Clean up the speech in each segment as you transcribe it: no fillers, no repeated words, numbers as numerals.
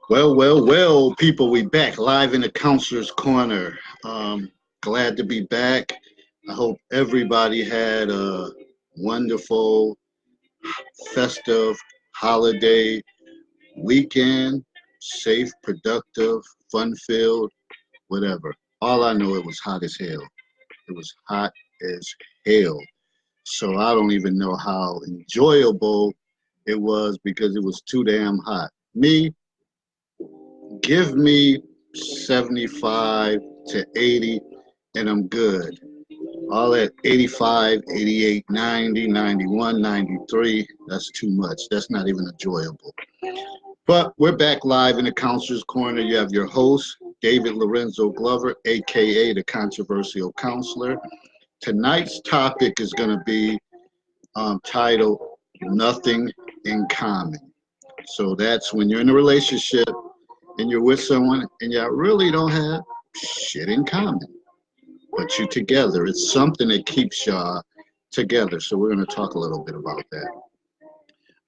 Well, people, we back live in the Counselor's Corner. Glad to be back. I hope everybody had a wonderful, festive holiday weekend, safe, productive, fun-filled, whatever. All I know, it was hot as hell. It was hot as hell. So I don't even know how enjoyable it was because it was too damn hot. Give me 75 to 80 and I'm good. All at 85, 88, 90, 91, 93, that's too much. That's not even enjoyable. But we're back live in the Counselor's Corner. You have your host, David Lorenzo Glover, aka the Controversial Counselor. Tonight's topic is going to be titled Nothing in Common. So that's when you're in a relationship and you're with someone and y'all really don't have shit in common, but you together. It's something that keeps y'all together. So we're going to talk a little bit about that.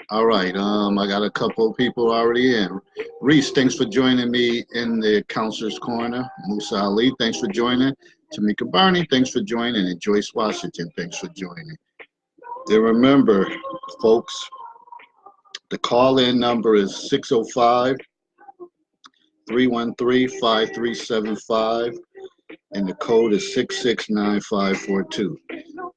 All right. I got a couple of people already in. Reese, thanks for joining me in the Counselor's Corner. Musa Ali, thanks for joining. Tamika Barney, thanks for joining. And Joyce Washington, thanks for joining. And remember, folks, the call-in number is 605-313-5375, and the code is 669542.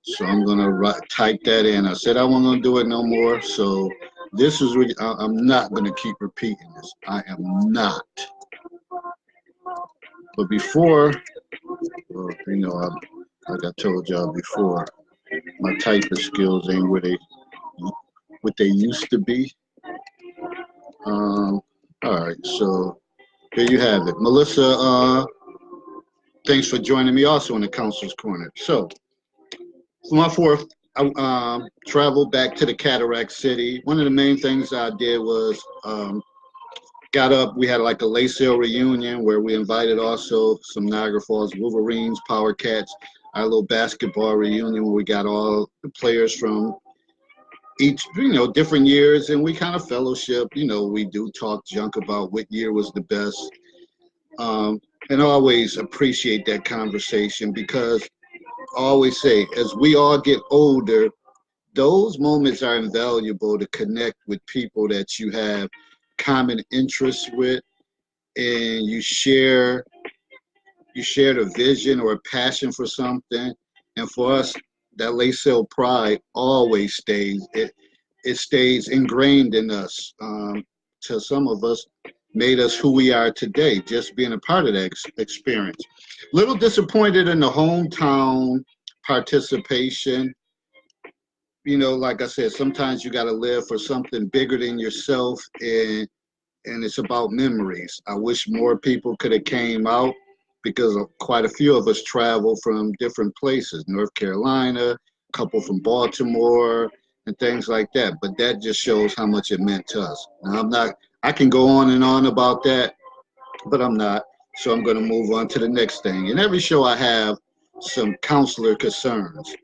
So I'm going to type that in. I said I wasn't going to do it no more, so this is what I'm not going to keep repeating this. I am not. But before, well, like I told y'all before, my typing skills ain't what they used to be. All right, so here you have it. Melissa, thanks for joining me also in the Counselor's Corner. So, for my fourth, I traveled back to the Cataract City. One of the main things I did was got up. We had like a Lay Sale reunion where we invited also some Niagara Falls Wolverines, Power Cats, our little basketball reunion where we got all the players from each, different years, and we kind of fellowship. We do talk junk about what year was the best, and I always appreciate that conversation because I always say, as we all get older, those moments are invaluable to connect with people that you have common interests with, and you share a vision or a passion for something. And for us, that Lacell pride always stays. It stays ingrained in us. To some of us, made us who we are today, just being a part of that experience. Little disappointed in the hometown participation. Like I said, sometimes you got to live for something bigger than yourself, and it's about memories. I wish more people could have came out because quite a few of us travel from different places, North Carolina, a couple from Baltimore, and things like that. But that just shows how much it meant to us. Now, I can go on and on about that, but I'm not. So I'm going to move on to the next thing. In every show, I have some counselor concerns.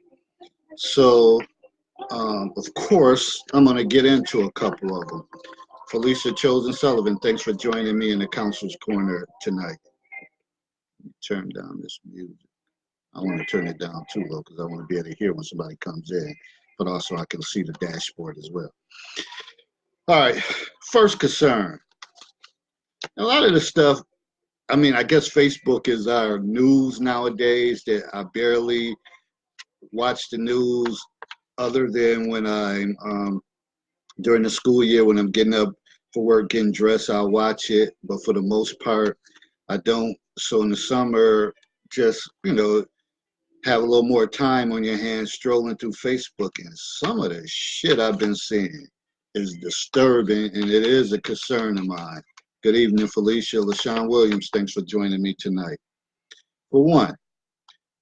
So, of course, I'm going to get into a couple of them. Felicia Chosen Sullivan, thanks for joining me in the Counselor's Corner tonight. Turn down this music. I want to turn it down too low because I want to be able to hear when somebody comes in, but also I can see the dashboard as well. All right, first concern. A lot of the stuff, I guess Facebook is our news nowadays, that I barely watch the news other than when I'm during the school year when I'm getting up for work, getting dressed, I'll watch it. But for the most part, I don't. So in the summer, just, have a little more time on your hands strolling through Facebook. And some of the shit I've been seeing is disturbing, and it is a concern of mine. Good evening, Felicia. LaShawn Williams, thanks for joining me tonight. For one,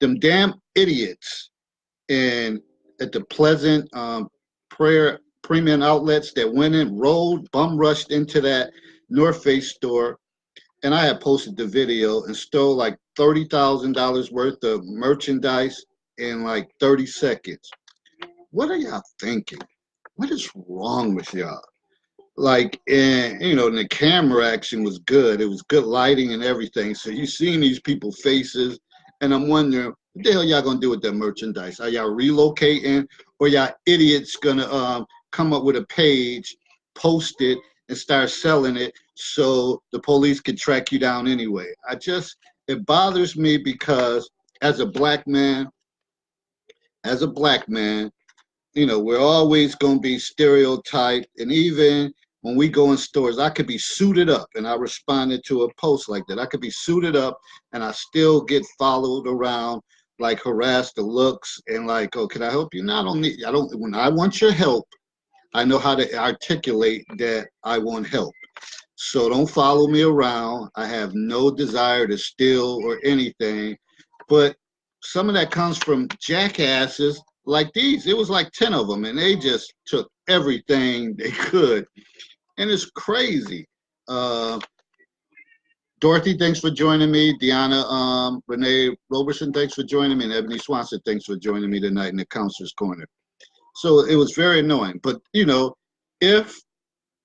them damn idiots at the Pleasant Prayer premium outlets that went in, bum rushed into that North Face store, and I had posted the video and stole like $30,000 worth of merchandise in like 30 seconds. What are y'all thinking? What is wrong with y'all? like, and the camera action was good. It was good lighting and everything. So you seeing these people faces, and I'm wondering what the hell y'all gonna do with that merchandise? Are y'all relocating, or y'all idiots gonna come up with a page, post it, and start selling it so the police can track you down anyway? It bothers me because as a black man, as a black man, we're always going to be stereotyped. And even when we go in stores, I could be suited up, and I responded to a post like that. I could be suited up and I still get followed around, like harassed the looks and like, oh, can I help you? No, when I want your help, I know how to articulate that I want help. So don't follow me around. I have no desire to steal or anything. But some of that comes from jackasses like these. It was like 10 of them, and they just took everything they could. And it's crazy. Uh, Dorothy, thanks for joining me. Deanna, Renee Roberson, thanks for joining me. And Ebony Swanson, thanks for joining me tonight in the Counselor's Corner. So it was very annoying. But, if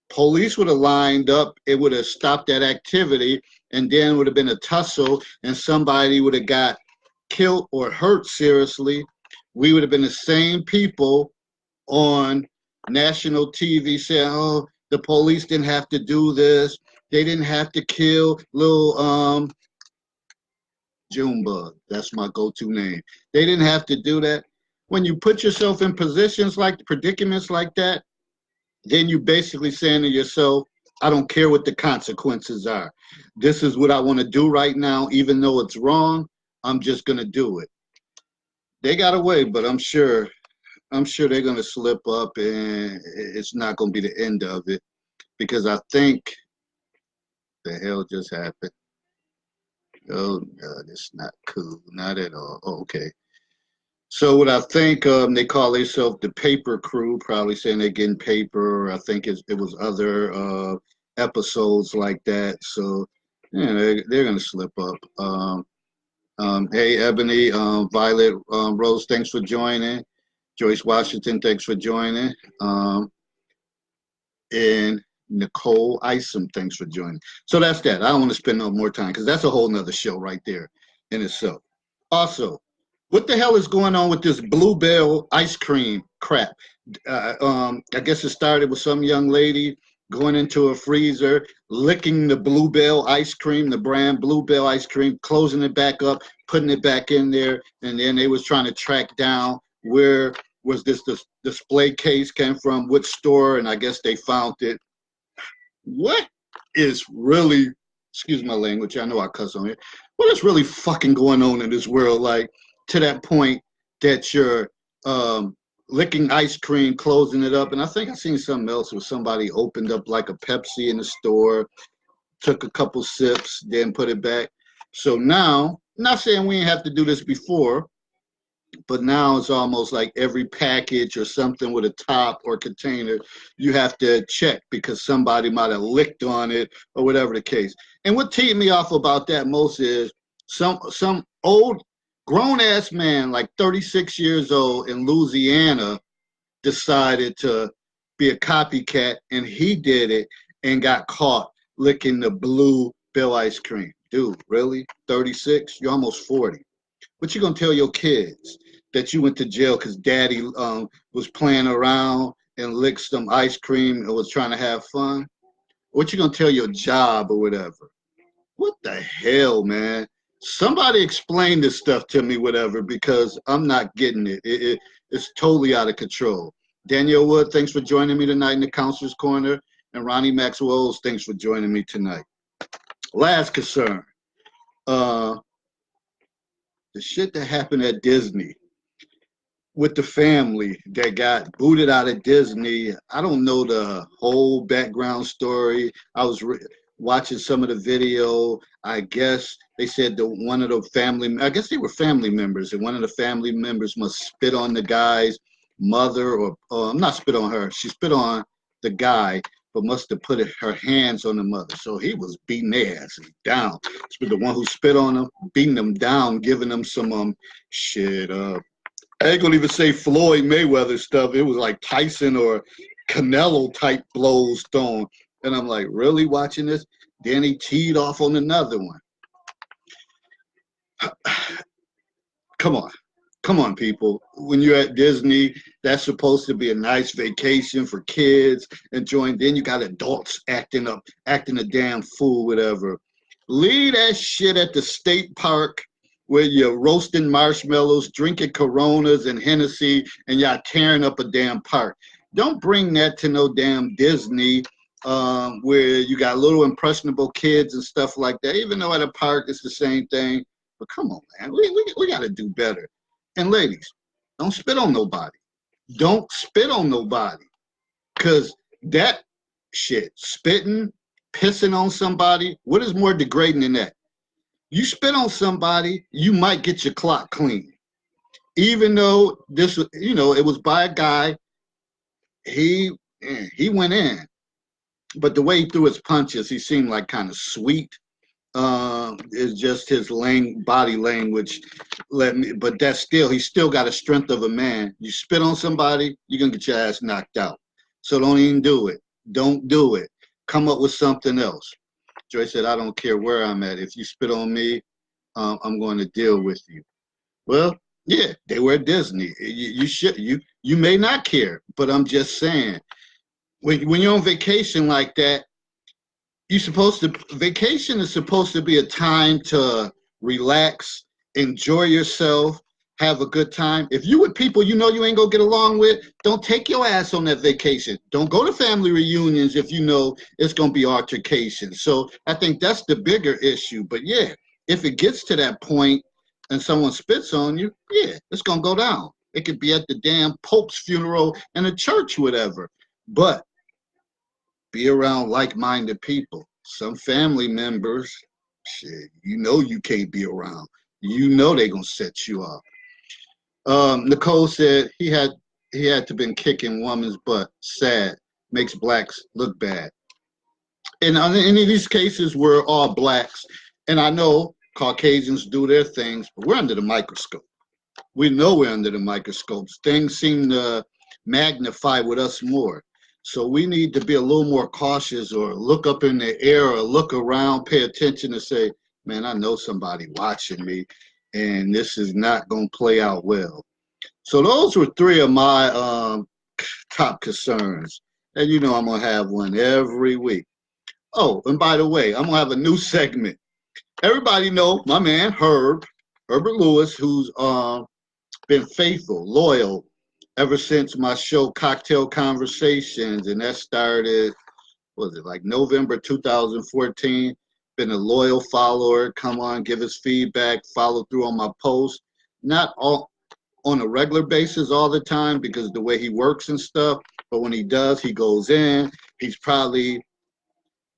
police would have lined up, it would have stopped that activity, and then would have been a tussle, and somebody would have got killed or hurt seriously. We would have been the same people on national TV saying, "Oh, the police didn't have to do this. They didn't have to kill little Junebug." That's my go-to name. They didn't have to do that. When you put yourself in predicaments like that, then you basically saying to yourself, I don't care what the consequences are. This is what I want to do right now, even though it's wrong. I'm just gonna do it. They got away, but I'm sure they're gonna slip up, and it's not gonna be the end of it, because I think the hell just happened. Oh God, it's not cool, not at all. Oh, okay. So what I think, they call themselves the paper crew, probably saying they're getting paper. I think it was other episodes like that. So yeah, they're gonna slip up. Hey, Ebony, Violet, Rose, thanks for joining. Joyce Washington, thanks for joining. And Nicole Isom, thanks for joining. So that's that. I don't want to spend no more time because that's a whole nother show right there in itself. Also, what the hell is going on with this Bluebell ice cream crap? I guess it started with some young lady going into a freezer, licking the Bluebell ice cream, the brand Bluebell ice cream, closing it back up, putting it back in there, and then they was trying to track down where was this display case came from, which store, and I guess they found it. What is really, excuse my language, I know I cuss on here, what is really fucking going on in this world, like, to that point that you're licking ice cream, closing it up? And I think I seen something else where somebody opened up like a Pepsi in the store, took a couple sips, then put it back. So now, not saying we didn't have to do this before, but now it's almost like every package or something with a top or container, you have to check because somebody might have licked on it or whatever the case. And what teed me off about that most is some old grown ass man, like 36 years old in Louisiana, decided to be a copycat, and he did it and got caught licking the Blue Bell ice cream. Dude, really? 36? You're almost 40. What you gonna tell your kids? That you went to jail because daddy was playing around and licked some ice cream and was trying to have fun? What you gonna tell your job or whatever? What the hell, man? Somebody explain this stuff to me, whatever, because I'm not getting it. It's totally out of control. Danielle Wood, thanks for joining me tonight in the Counselor's Corner. And Ronnie Maxwell's, thanks for joining me tonight. Last concern. The shit that happened at Disney with the family that got booted out of Disney. I don't know the whole background story. I was watching some of the video. I guess they said that one of the family, I guess they were family members, and one of the family members must spit on the guy's mother, or not spit on her. She spit on the guy, but must have put her hands on the mother. So he was beating their asses down. The one who spit on them, beating them down, giving them some shit. I ain't gonna even say Floyd Mayweather stuff. It was like Tyson or Canelo type blows thrown. And I'm like, really watching this? Then he teed off on another one. Come on. Come on, people. When you're at Disney, that's supposed to be a nice vacation for kids enjoying. Then you got adults acting up, acting a damn fool, whatever. Leave that shit at the state park where you're roasting marshmallows, drinking Coronas and Hennessy, and y'all tearing up a damn park. Don't bring that to no damn Disney where you got little impressionable kids and stuff like that. Even though at a park it's the same thing. But come on, man. We got to do better. And ladies, don't spit on nobody. Don't spit on nobody. Because that shit, spitting, pissing on somebody, what is more degrading than that? You spit on somebody, you might get your clock clean. Even though this, it was by a guy, he went in. But the way he threw his punches, he seemed like kind of sweet. Is just his body language. But that's he's still got a strength of a man. You spit on somebody, you're gonna get your ass knocked out. So don't even do it. Don't do it. Come up with something else. Joy said, I don't care where I'm at. If you spit on me, I'm going to deal with you. Well, yeah, they were at Disney. You may not care, but I'm just saying, when you're on vacation like that, vacation is supposed to be a time to relax, enjoy yourself, have a good time. If you with people you know you ain't gonna get along with, don't take your ass on that vacation. Don't go to family reunions if you know it's gonna be altercations. So I think that's the bigger issue. But yeah, if it gets to that point and someone spits on you, yeah, it's gonna go down. It could be at the damn Pope's funeral in a church, whatever. But be around like-minded people. Some family members, shit, you can't be around. You know they're gonna set you up. Nicole said he had to been kicking woman's butt. Sad, makes blacks look bad. And in these cases, we're all blacks, and I know Caucasians do their things, but we're under the microscope. We know we're under the microscopes. Things seem to magnify with us more. So we need to be a little more cautious, or look up in the air, or look around, pay attention, and say, man, I know somebody watching me, and this is not going to play out well. So those were three of my top concerns. And I'm going to have one every week. Oh, and by the way, I'm going to have a new segment. Everybody know my man, Herbert Lewis, who's been faithful, loyal, ever since my show Cocktail Conversations, and that started, like November 2014. Been a loyal follower. Come on, give us feedback, follow through on my posts. Not all on a regular basis all the time because the way he works and stuff, but when he does, he goes in. He's probably,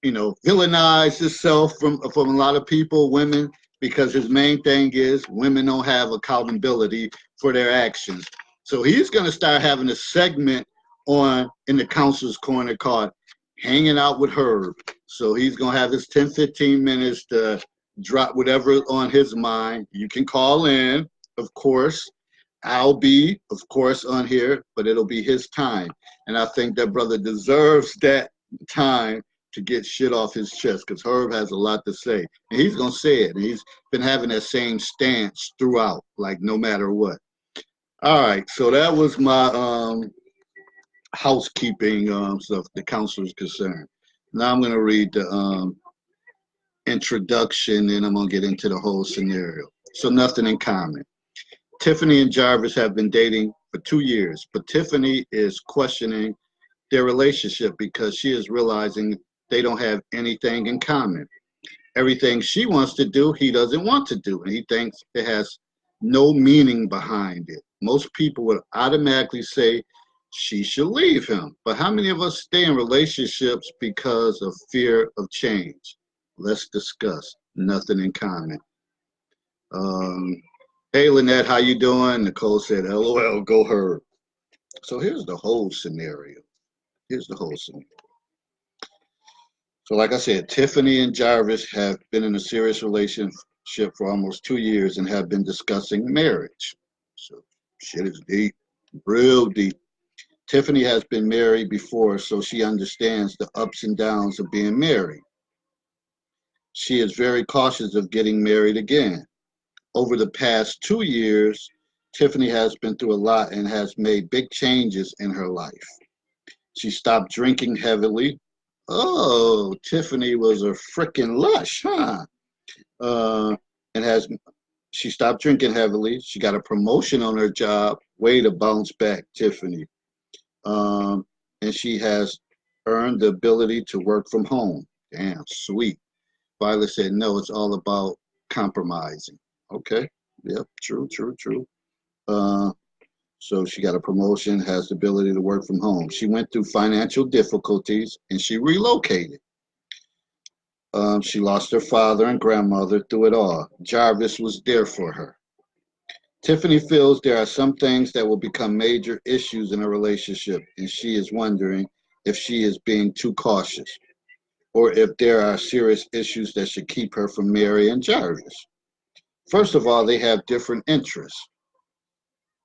villainized himself from a lot of people, women, because his main thing is women don't have accountability for their actions. So he's going to start having a segment in the Counselor's Corner called Hanging Out with Herb. So he's going to have his 10, 15 minutes to drop whatever on his mind. You can call in, of course. I'll be, of course, on here, but it'll be his time. And I think that brother deserves that time to get shit off his chest, because Herb has a lot to say. And he's going to say it. And he's been having that same stance throughout, like no matter what. All right, so that was my housekeeping stuff, the counselor's concern. Now I'm going to read the introduction, and I'm going to get into the whole scenario. So nothing in common. Tiffany and Jarvis have been dating for 2 years, but Tiffany is questioning their relationship because she is realizing they don't have anything in common. Everything she wants to do, he doesn't want to do, and he thinks it has no meaning behind it. Most people would automatically say she should leave him, but how many of us stay in relationships because of fear of change? Let's discuss. Nothing in common. Hey, Lynette, how you doing? Nicole said, LOL, go her. So here's the whole scenario. So like I said, Tiffany and Jarvis have been in a serious relationship for almost 2 years and have been discussing marriage. So shit is deep, real deep. Tiffany has been married before, so she understands the ups and downs of being married. She is very cautious of getting married again. Over the past 2 years, Tiffany has been through a lot and has made big changes in her life. She stopped drinking heavily. Oh, Tiffany was a freaking lush, huh? Uh, and has She stopped drinking heavily. She got a promotion on her job. Way to bounce back, Tiffany. Um, and she has earned the ability to work from home. Damn, sweet. Violet said, no, it's all about compromising. Okay. Yep. True, true, true. Uh, so she got a promotion, has the ability to work from home. She went through financial difficulties and she relocated. She lost her father and grandmother through it all. Jarvis was there for her. Tiffany feels there are some things that will become major issues in a relationship, and she is wondering if she is being too cautious or if there are serious issues that should keep her from marrying Jarvis. First of all, they have different interests.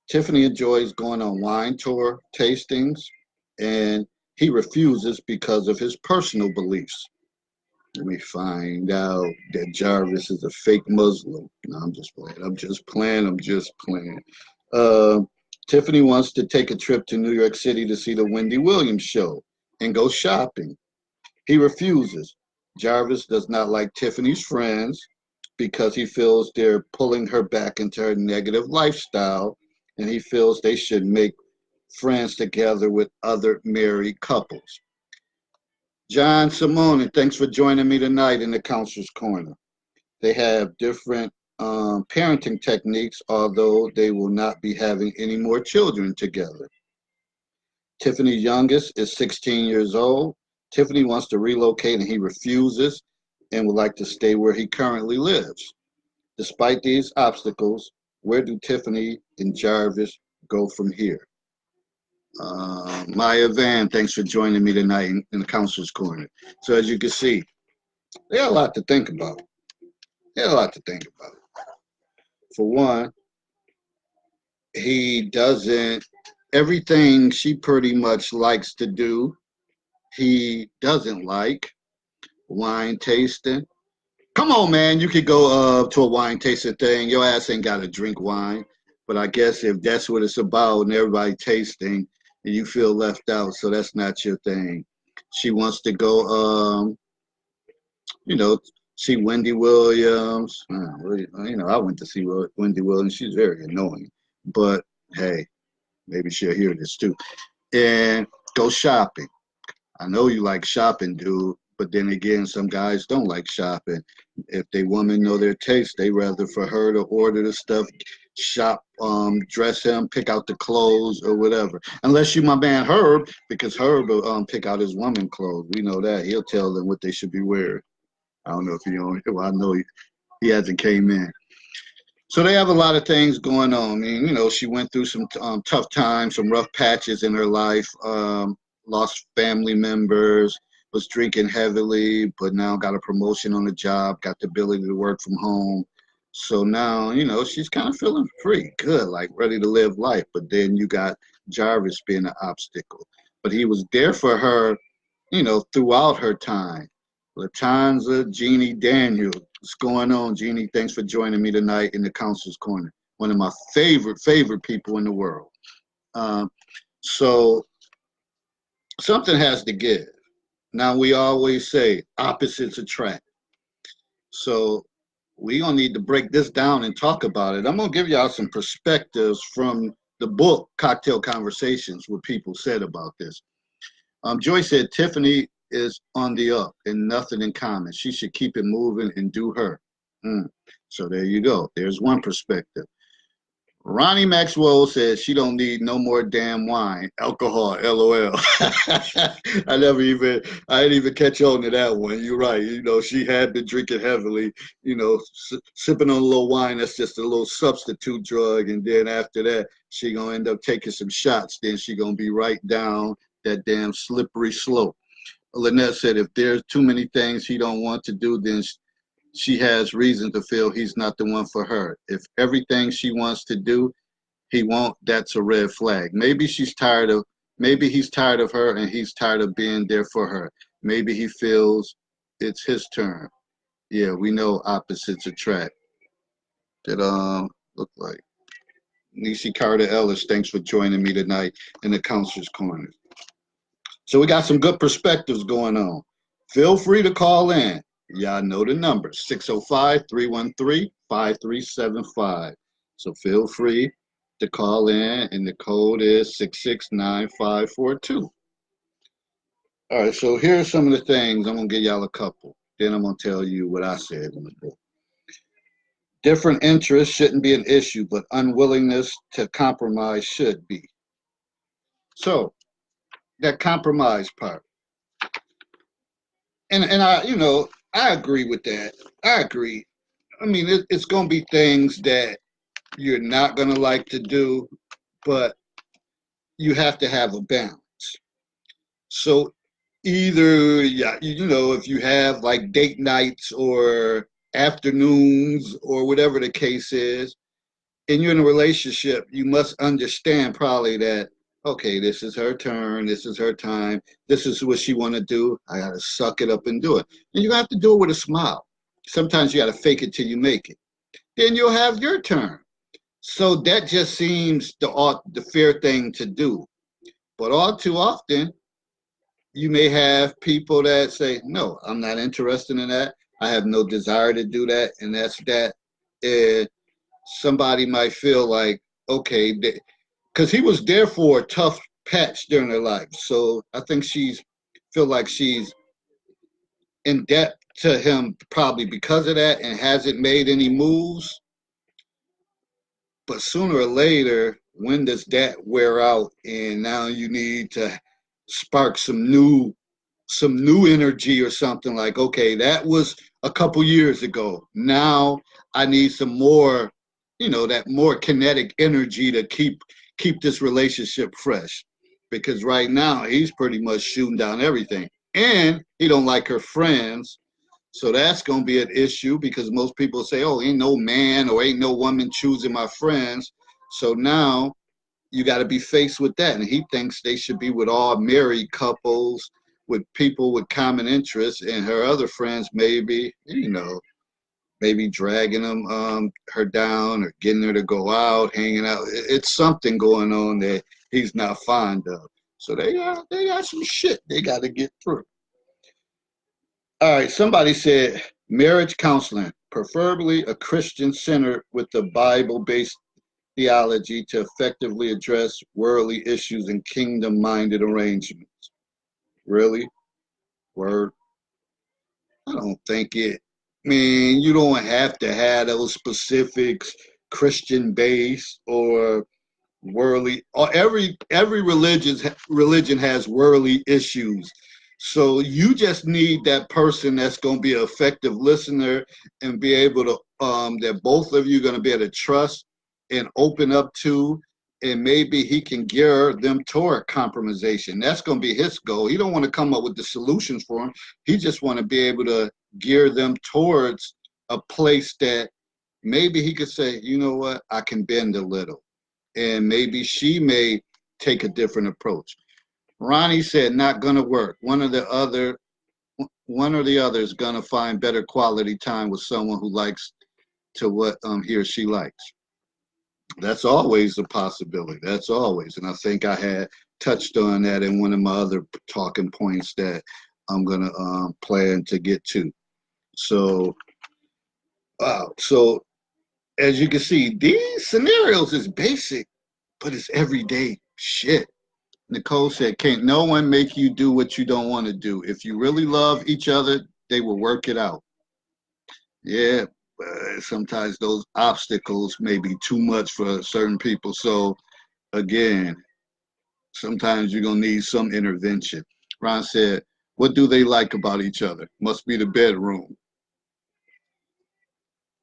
Tiffany enjoys going on wine tour tastings, and he refuses because of his personal beliefs. Let me find out that Jarvis is a fake Muslim. No, I'm just playing. I'm just playing. I'm just playing. Uh, Tiffany wants to take a trip to New York City to see the Wendy Williams show and go shopping. He refuses. Jarvis does not like Tiffany's friends because he feels they're pulling her back into her negative lifestyle, and he feels they should make friends together with other married couples. John Simone, thanks for joining me tonight in the Counselor's Corner. They have different parenting techniques, although they will not be having any more children together. Tiffany's youngest is 16 years old. Tiffany wants to relocate and he refuses and would like to stay where he currently lives. Despite these obstacles, where do Tiffany and Jarvis go from here? Maya Van, thanks for joining me tonight in the Counselor's Corner. So as you can see, they got a lot to think about. They got a lot to think about. For one, he doesn't, everything she pretty much likes to do, he doesn't like. Wine tasting. Come on, man, you could go to a wine tasting thing. Your ass ain't got to drink wine. But I guess if that's what it's about and everybody tasting and you feel left out, so that's not your thing. She wants to go, you know, see Wendy Williams. I went to see Wendy Williams. She's very annoying. But hey, maybe she'll hear this too. And go shopping. I know you like shopping, dude, but then again, some guys don't like shopping. If they woman know their taste, they rather for her to order the stuff, shop, dress him, pick out the clothes or whatever. Unless you my man Herb, because Herb will pick out his woman clothes. We know that. He'll tell them what they should be wearing. I don't know if you know. Well, I know he hasn't came in. So they have a lot of things going on. I mean, she went through some tough times, some rough patches in her life. Lost family members, was drinking heavily, but now got a promotion on the job, got the ability to work from home. So now, she's kind of feeling pretty good, like ready to live life. But then you got Jarvis being an obstacle. But he was there for her, throughout her time. Latanza, Jeannie Daniel. What's going on, Jeannie? Thanks for joining me tonight in the Counselor's Corner. One of my favorite people in the world. So something has to give. Now, we always say opposites attract. So we're going to need to break this down and talk about it. I'm going to give y'all some perspectives from the book, Cocktail Conversations, what people said about this. Joy said, Tiffany is on the up and nothing in common. She should keep it moving and do her. So there you go. There's one perspective. Ronnie Maxwell says she don't need no more damn wine, alcohol, LOL. I didn't even catch on to that one. You're right. She had been drinking heavily, sipping on a little wine. That's just a little substitute drug. And then after that, she gonna end up taking some shots. Then she gonna be right down that damn slippery slope. Lynette said if there's too many things he don't want to do, then she has reason to feel he's not the one for her. If everything she wants to do, he won't, that's a red flag. Maybe she's tired of Maybe he's tired of her and he's tired of being there for her. Maybe he feels it's his turn. Yeah, we know opposites attract. That look like Nisi Carter Ellis. Thanks for joining me tonight in the Counselor's Corner. So we got some good perspectives going on. Feel free to call in. Y'all know the number 605-313-5375. So feel free to call in, and the code is 669542. All right, so here's some of the things. I'm going to give y'all a couple. Then I'm going to tell you what I said in the book. Different interests shouldn't be an issue, but unwillingness to compromise should be. So that compromise part. And I, I agree with that. I agree. I mean, it's going to be things that you're not going to like to do, but you have to have a balance. So either, yeah, if you have like date nights or afternoons or whatever the case is, and you're in a relationship, you must understand probably that, okay, this is her turn, this is her time, this is what she want to do. I got to suck it up and do it. And you have to do it with a smile. Sometimes you got to fake it till you make it. Then you'll have your turn. So that just seems the fair thing to do. But all too often, you may have people that say, no, I'm not interested in that. I have no desire to do that. And that's that. And somebody might feel like, okay, because he was there for a tough patch during her life. So I think feel like she's in debt to him probably because of that and hasn't made any moves. But sooner or later, when does that wear out and now you need to spark some new energy or something like, okay, that was a couple years ago. Now I need some more, that more kinetic energy to keep this relationship fresh. Because right now he's pretty much shooting down everything. And he don't like her friends. So that's going to be an issue because most people say, oh, ain't no man or ain't no woman choosing my friends. So now you got to be faced with that. And he thinks they should be with all married couples, with people with common interests, and her other friends maybe, maybe dragging her down or getting her to go out, hanging out. It's something going on that he's not fond of. So they got some shit they got to get through. All right, somebody said marriage counseling, preferably a Christian center with a Bible-based theology to effectively address worldly issues and kingdom-minded arrangements. Really? Word? I don't think it. I mean, you don't have to have those specifics, Christian-based or worldly. Or every religion has worldly issues. So you just need that person that's going to be an effective listener and be able to that both of you are going to be able to trust and open up to, and maybe he can gear them toward compromisation. That's going to be his goal. He don't want to come up with the solutions for them. He just want to be able to gear them towards a place that maybe he could say, you know what, I can bend a little, and maybe she may take a different approach. Ronnie said, not going to work. One or the other is going to find better quality time with someone who likes to what he or she likes. That's always a possibility. That's always. And I think I had touched on that in one of my other talking points that I'm going to plan to get to. So, wow. So as you can see, these scenarios is basic, but it's everyday shit. Nicole said, can't no one make you do what you don't want to do. If you really love each other, they will work it out. Yeah, sometimes those obstacles may be too much for certain people. So again, sometimes you're going to need some intervention. Ron said, what do they like about each other? Must be the bedroom.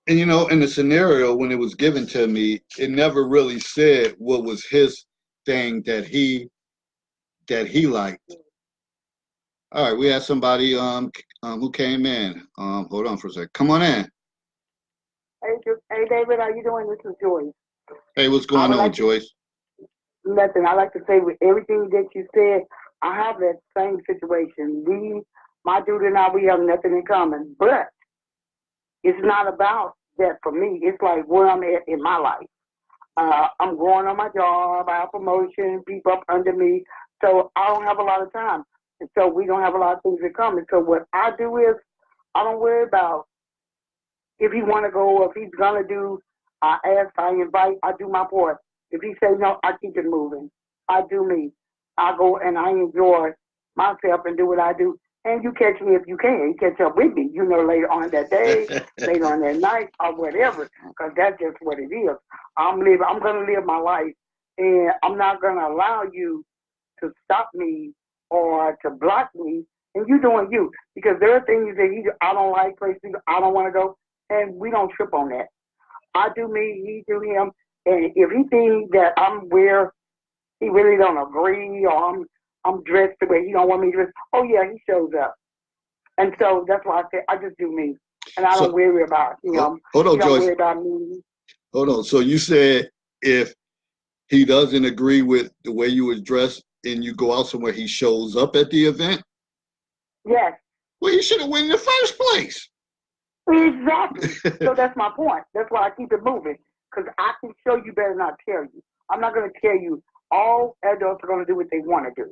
And in the scenario when it was given to me, it never really said what was his thing that he liked. All right, we had somebody who came in. Hold on for a second. Come on in. Hey, David, how you doing? This is Joyce. Hey, what's going on, Joyce? Nothing. I like to say with everything that you said, I have that same situation. My dude and I, we have nothing in common. But it's not about that for me. It's like where I'm at in my life. I'm growing on my job. I have promotion, people up under me. So I don't have a lot of time. And so we don't have a lot of things in common. So what I do is I don't worry about if he want to go or if he's going to do. I ask, I invite, I do my part. If he say no, I keep it moving. I do me. I go and I enjoy myself and do what I do. And you catch me if you can. You catch up with me, later on that day, later on that night, or whatever, because that's just what it is. I'm going to live my life, and I'm not going to allow you to stop me or to block me. And you doing you, because there are things that I don't like, places I don't want to go, and we don't trip on that. I do me, he do him, and if he thinks that I'm where he really don't agree, or I'm dressed the way he don't want me to dress, oh yeah, he shows up. And so that's why I say I just do me, and I don't So, worry about him. hold He on, don't Joyce. worry about me. Hold on. So you said if he doesn't agree with the way you was dressed and you go out somewhere, he shows up at the event? Yes, Well, he should have went in the first place. exactly. So that's my point. That's why I keep it moving, because I can show you better than I tell you. I'm not going to tell you. All adults are going to do what they want to do.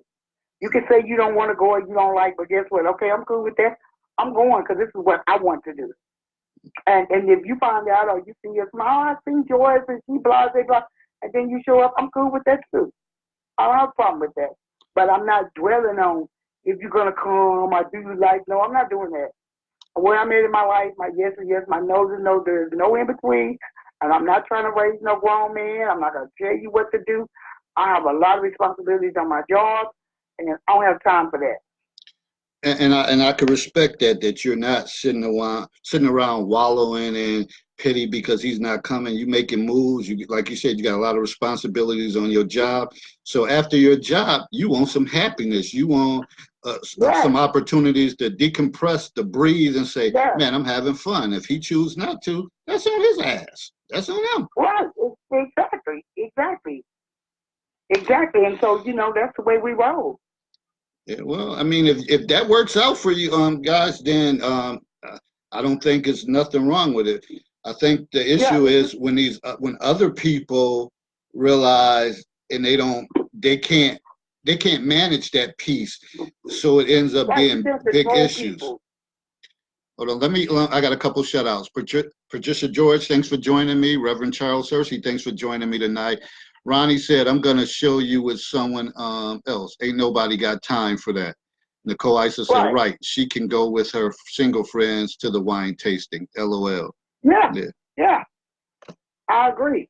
You can say you don't want to go or you don't like, but guess what? Okay, I'm cool with that. I'm going because this is what I want to do. And if you find out or you see a smile, I see Joyce and she blah, blah, blah, and then you show up, I'm cool with that too. I don't have a problem with that. But I'm not dwelling on if you're going to come or do you like, no, I'm not doing that. Where I'm at in my life, my yes is yes, my no is no, there's no in between. And I'm not trying to raise no grown man. I'm not going to tell you what to do. I have a lot of responsibilities on my job, and I don't have time for that. And I can respect that you're not sitting around wallowing in pity because he's not coming. You making moves. You like you said, you got a lot of responsibilities on your job. So after your job, you want some happiness. You want some Yes, opportunities to decompress, to breathe, and say, yes, "Man, I'm having fun." If he chooses not to, that's on his ass. That's on him. right, exactly, exactly, exactly. And so, that's the way we roll. Yeah, well, I mean, if that works out for you, guys, then I don't think there's nothing wrong with it. I think the Yeah, issue is when other people realize and they can't they can't manage that piece, so it ends up right. You being can't big control issues. people. Hold on, I got a couple shout outs. Patricia George, thanks for joining me. Reverend Charles Hersey, thanks for joining me tonight. Ronnie said, I'm going to show you with someone else. Ain't nobody got time for that. Nicole Isa said, Right. right, she can go with her single friends to the wine tasting. LOL. Yeah, Yeah. yeah, I agree.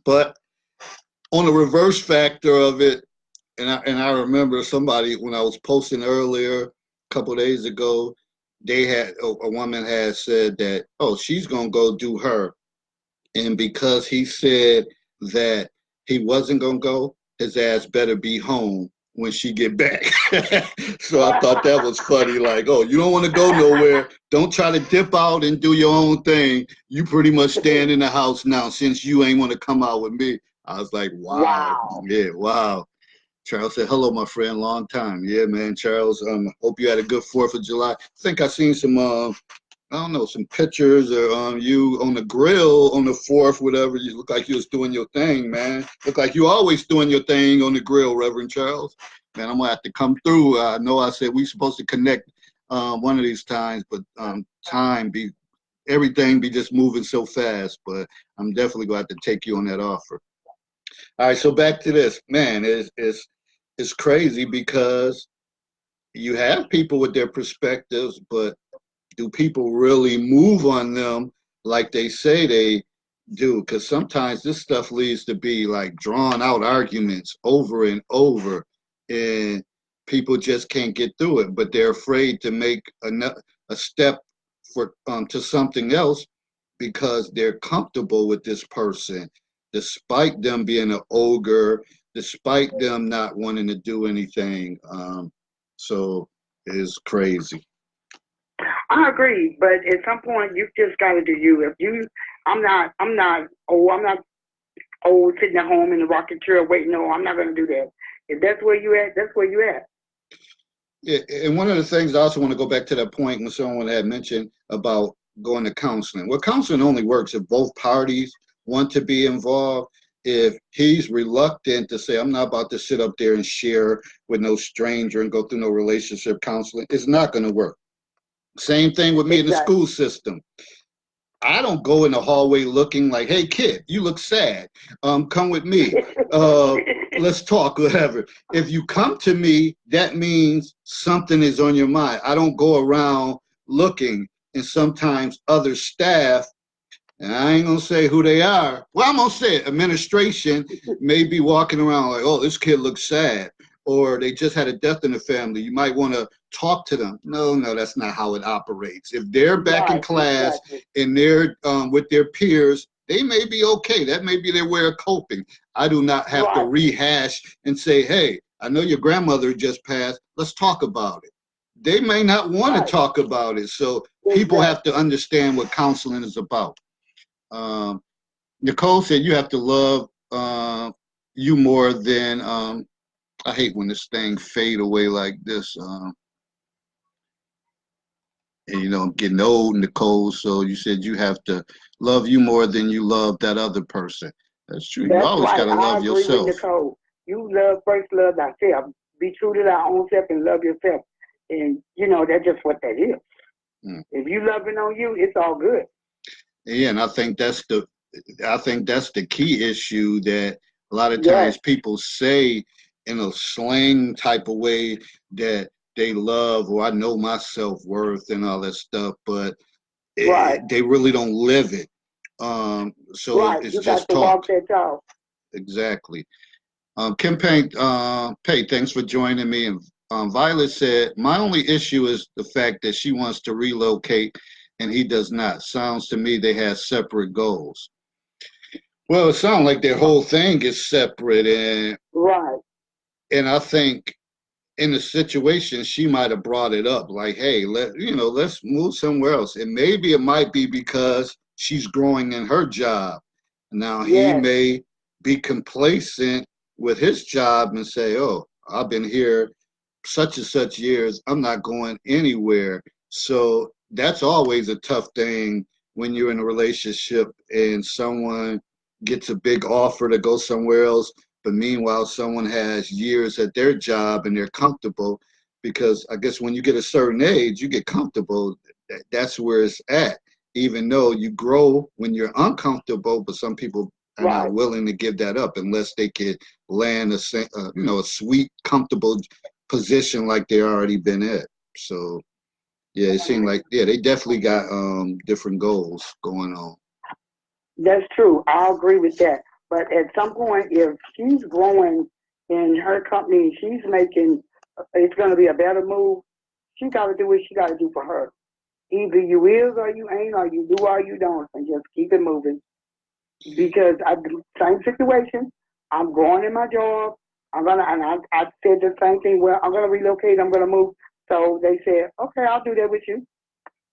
But on the reverse factor of it, and I remember somebody when I was posting earlier a couple of days ago, they had a woman had said that, oh, she's gonna go do her, and because he said that he wasn't gonna go, his ass better be home when she get back. So I thought that was funny. Like, oh, you don't want to go nowhere. Don't try to dip out and do your own thing. You pretty much stand in the house now since you ain't want to come out with me. I was like, wow, Wow. yeah, wow. Charles said, hello, my friend, long time. Yeah, man, Charles, hope you had a good 4th of July. I think I seen some, I don't know, some pictures or you on the grill on the 4th, whatever. You look like you was doing your thing, man. Look like you always doing your thing on the grill, Reverend Charles. Man, I'm going to have to come through. I know I said we supposed to connect one of these times, but everything be just moving so fast. But I'm definitely going to have to take you on that offer. All right, so back to this. Man, it's crazy because you have people with their perspectives, but do people really move on them like they say they do? Because sometimes this stuff leads to be like drawn out arguments over and over, and people just can't get through it. But they're afraid to make a step for to something else because they're comfortable with this person, despite them being an ogre, despite them not wanting to do anything. So it's crazy. I agree, but at some point you just got to do you. If you, I'm not. Oh, I'm not. sitting at home in the rocking chair waiting. No, I'm not going to do that. If that's where you at, that's where you at. Yeah, and one of the things I also want to go back to that point when someone had mentioned about going to counseling. Well, counseling only works if both parties want to be involved. If he's reluctant to say, I'm not about to sit up there and share with no stranger and go through no relationship counseling, it's not going to work. Same thing with me in the Exactly. school system. I don't go in the hallway looking like, hey, kid, you look sad. Come with me. Uh, let's talk, whatever. If you come to me, that means something is on your mind. I don't go around looking, and sometimes other staff, and I ain't gonna say who they are. Well, I'm gonna say it. Administration may be walking around like, oh, this kid looks sad, or they just had a death in the family. You might want to talk to them. No, no, that's not how it operates. If they're back in Right, class exactly. and they're with their peers, they may be okay. That may be their way of coping. I do not have to Right, rehash and say, hey, I know your grandmother just passed. Let's talk about it. They may not want to right. talk about it. So people Exactly. have to understand what counseling is about. Um, Nicole said you have to love you more than I hate when this thing fade away like this. And you know, I'm getting old, Nicole. So you said you have to love you more than you love that other person. That's true. You That's always right. gotta I love agree with yourself. Nicole. You love first, love thyself. Be true to thy own self and love yourself. And that's just what that is. Mm. If you loving on you, it's all good. Yeah, and I think that's the key issue that a lot of Yes, times people say in a slang type of way that they love or I know my self worth and all that stuff, but right, they really don't live it. So right. it's You got just to talk. walk that talk. Exactly. Kim Payne, Pay, thanks for joining me. And Violet said, my only issue is the fact that she wants to relocate and he does not. Sounds to me they have separate goals. Well, it sounds like their whole thing is separate, Right, and I think in the situation she might have brought it up, like, hey, let's move somewhere else, and maybe it might be because she's growing in her job. Now he yes, may be complacent with his job and say, oh, I've been here such and such years, I'm not going anywhere. So that's always a tough thing when you're in a relationship and someone gets a big offer to go somewhere else, but meanwhile someone has years at their job and they're comfortable. Because I guess when you get a certain age, you get comfortable. That's where it's at. Even though you grow when you're uncomfortable, but some people are not right. willing to give that up unless they could land a sweet, comfortable position like they already been at. So yeah, it seemed like they definitely got different goals going on. That's true. I agree with that. But at some point, if she's growing in her company, she's making, it's going to be a better move. She got to do what she got to do for her. Either you is or you ain't, or you do or you don't, and just keep it moving. Because same situation. I'm growing in my job. I said the same thing. Well, I'm gonna relocate. I'm gonna move. So they said, okay, I'll do that with you.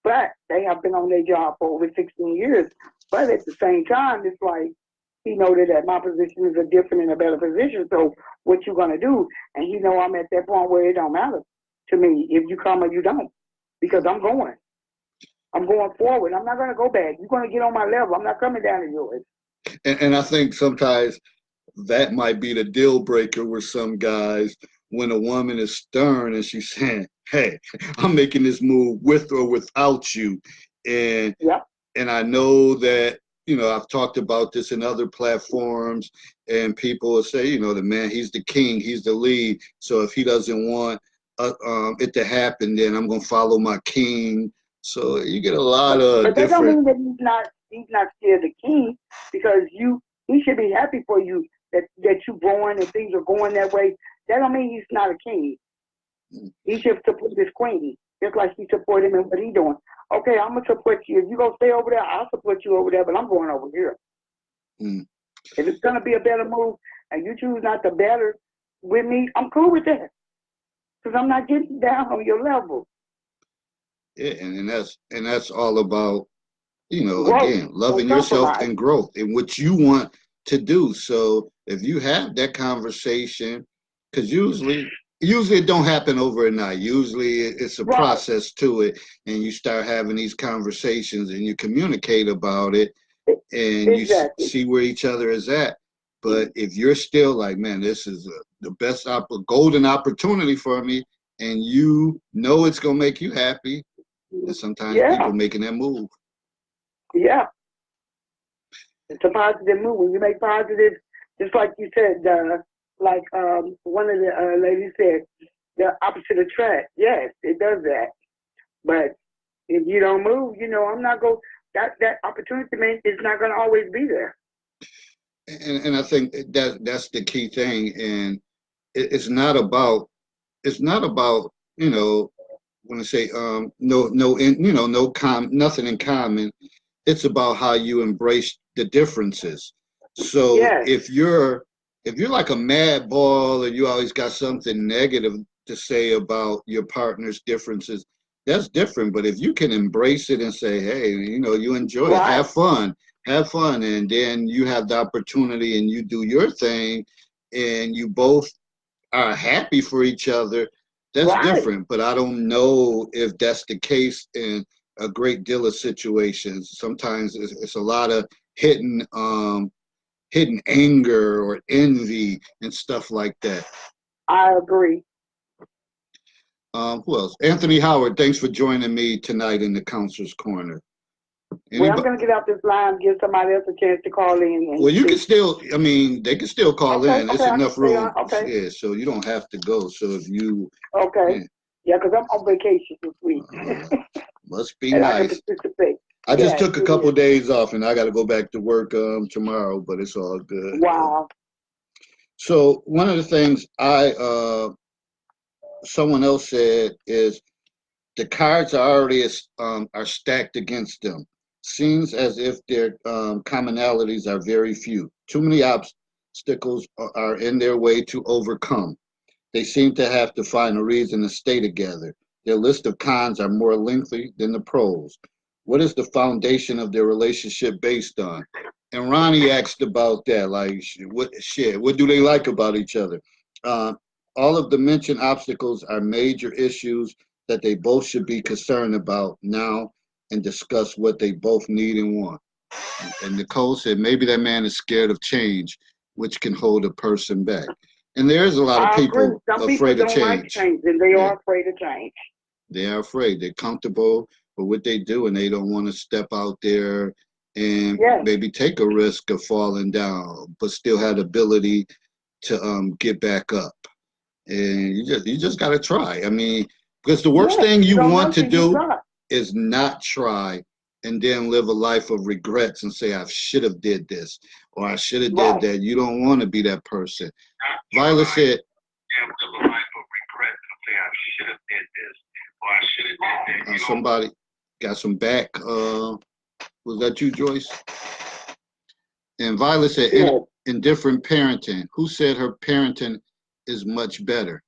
But they have been on their job for over 16 years. But at the same time, it's like he noted that my position is a different and a better position. So what you gonna do? And he know I'm at that point where it don't matter to me if you come or you don't, because I'm going. I'm going forward. I'm not gonna go back. You're gonna get on my level. I'm not coming down to yours. And I think sometimes that might be the deal breaker with some guys when a woman is stern and she's saying, hey, I'm making this move with or without you. And Yep. and I know that, I've talked about this in other platforms, and people will say, the man, he's the king, he's the lead. So if he doesn't want it to happen, then I'm going to follow my king. So you get a lot But of that don't different. mean that he's not still the king, because he should be happy for you that you growing and things are going that way. That don't mean he's not a king. He should support his queen, just like she support him in what he doing. Okay, I'm gonna support you. If you gonna stay over there, I'll support you over there, but I'm going over here. Mm, If it's gonna be a better move and you choose not to better with me, I'm cool with that. Because I'm not getting down on your level. yeah, and that's all about, Growth, again, no loving yourself compromise. and growth and what you want to do. So if you have that conversation, because usually it don't happen overnight. Usually it's a Right. process to it, and you start having these conversations and you communicate about it, and you Exactly. see where each other is at. But if you're still like, man, this is the best golden opportunity for me, and you know it's gonna make you happy, and sometimes Yeah. people making that move. Yeah. It's a positive move. When you make positive, just like you said, like one of the ladies said, the opposite attract. Yes, it does that. But if you don't move, I'm not going. That opportunity man is not going to always be there. And I think that's the key thing. And it's not about you know when I say nothing in common. It's about how you embrace the differences. So Yes. if you're like a mad ball and you always got something negative to say about your partner's differences, that's different. But if you can embrace it and say, hey, you enjoy it, Right. have fun, and then you have the opportunity and you do your thing, and you both are happy for each other, that's Right. different. But I don't know if that's the case in a great deal of situations. Sometimes it's a lot of hidden anger or envy and stuff like that. I agree. Who else? Anthony Howard, thanks for joining me tonight in the Counselor's Corner. Well, I'm Anybody? going to get out this line, give somebody else a chance to call in and Well, you can speak. still, I mean, they can still call Okay. in. It's Okay. I can enough stay on. room. Okay. Yeah, so you don't have to go. So if you, Okay. yeah, Yeah, because I'm on vacation this week, uh, must be and I can nice. participate. I just Yes, took a it couple is. of days off, and I got to go back to work tomorrow, but it's all good. Wow. So one of the things someone else said is the cards are already are stacked against them. Seems as if their commonalities are very few. Too many obstacles are in their way to overcome. They seem to have to find a reason to stay together. Their list of cons are more lengthy than the pros. What is the foundation of their relationship based on? And Ronnie asked about that, like, what do they like about each other? Uh, all of the mentioned obstacles are major issues that they both should be concerned about now and discuss what they both need and want. And Nicole said maybe that man is scared of change, which can hold a person back. And there's a lot of I agree. people Some people afraid of don't like change. change, and they Yeah, are afraid of change. they are afraid. They're comfortable with what they do, and they don't want to step out there and Yes. maybe take a risk of falling down, but still have the ability to get back up. And you just got to try. I mean, because the worst Yes. thing You you don't want know to till you do try. is not try and then live a life of regrets and say I should have did this or I should have did Right. that. You don't want to be that person. Violet said, somebody got some back. Was that you, Joyce? And Violet said, Yes. indifferent parenting. Who said her parenting is much better?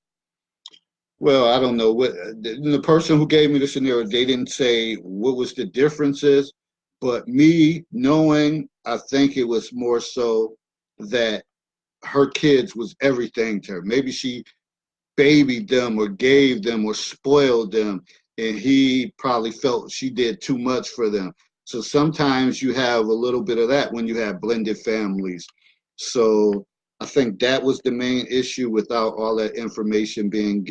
Well, I don't know what the person who gave me the scenario. They didn't say what was the differences, but me knowing, I think it was more so that her kids was everything to her. Maybe she babied them or gave them or spoiled them, and he probably felt she did too much for them. So sometimes you have a little bit of that when you have blended families. So I think that was the main issue without all that information being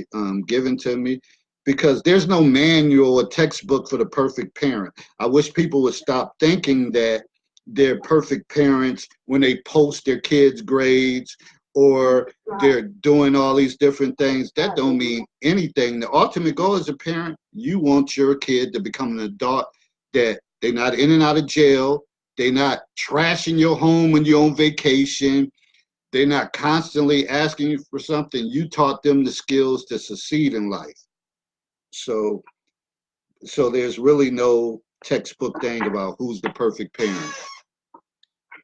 given to me, because there's no manual or textbook for the perfect parent. I wish people would stop thinking that they're perfect parents when they post their kids' grades or they're doing all these different things. That don't mean anything. The ultimate goal as a parent, you want your kid to become an adult that they're not in and out of jail, they're not trashing your home when you're on vacation, they're not constantly asking you for something. You taught them the skills to succeed in life. So there's really no textbook thing about who's the perfect parent.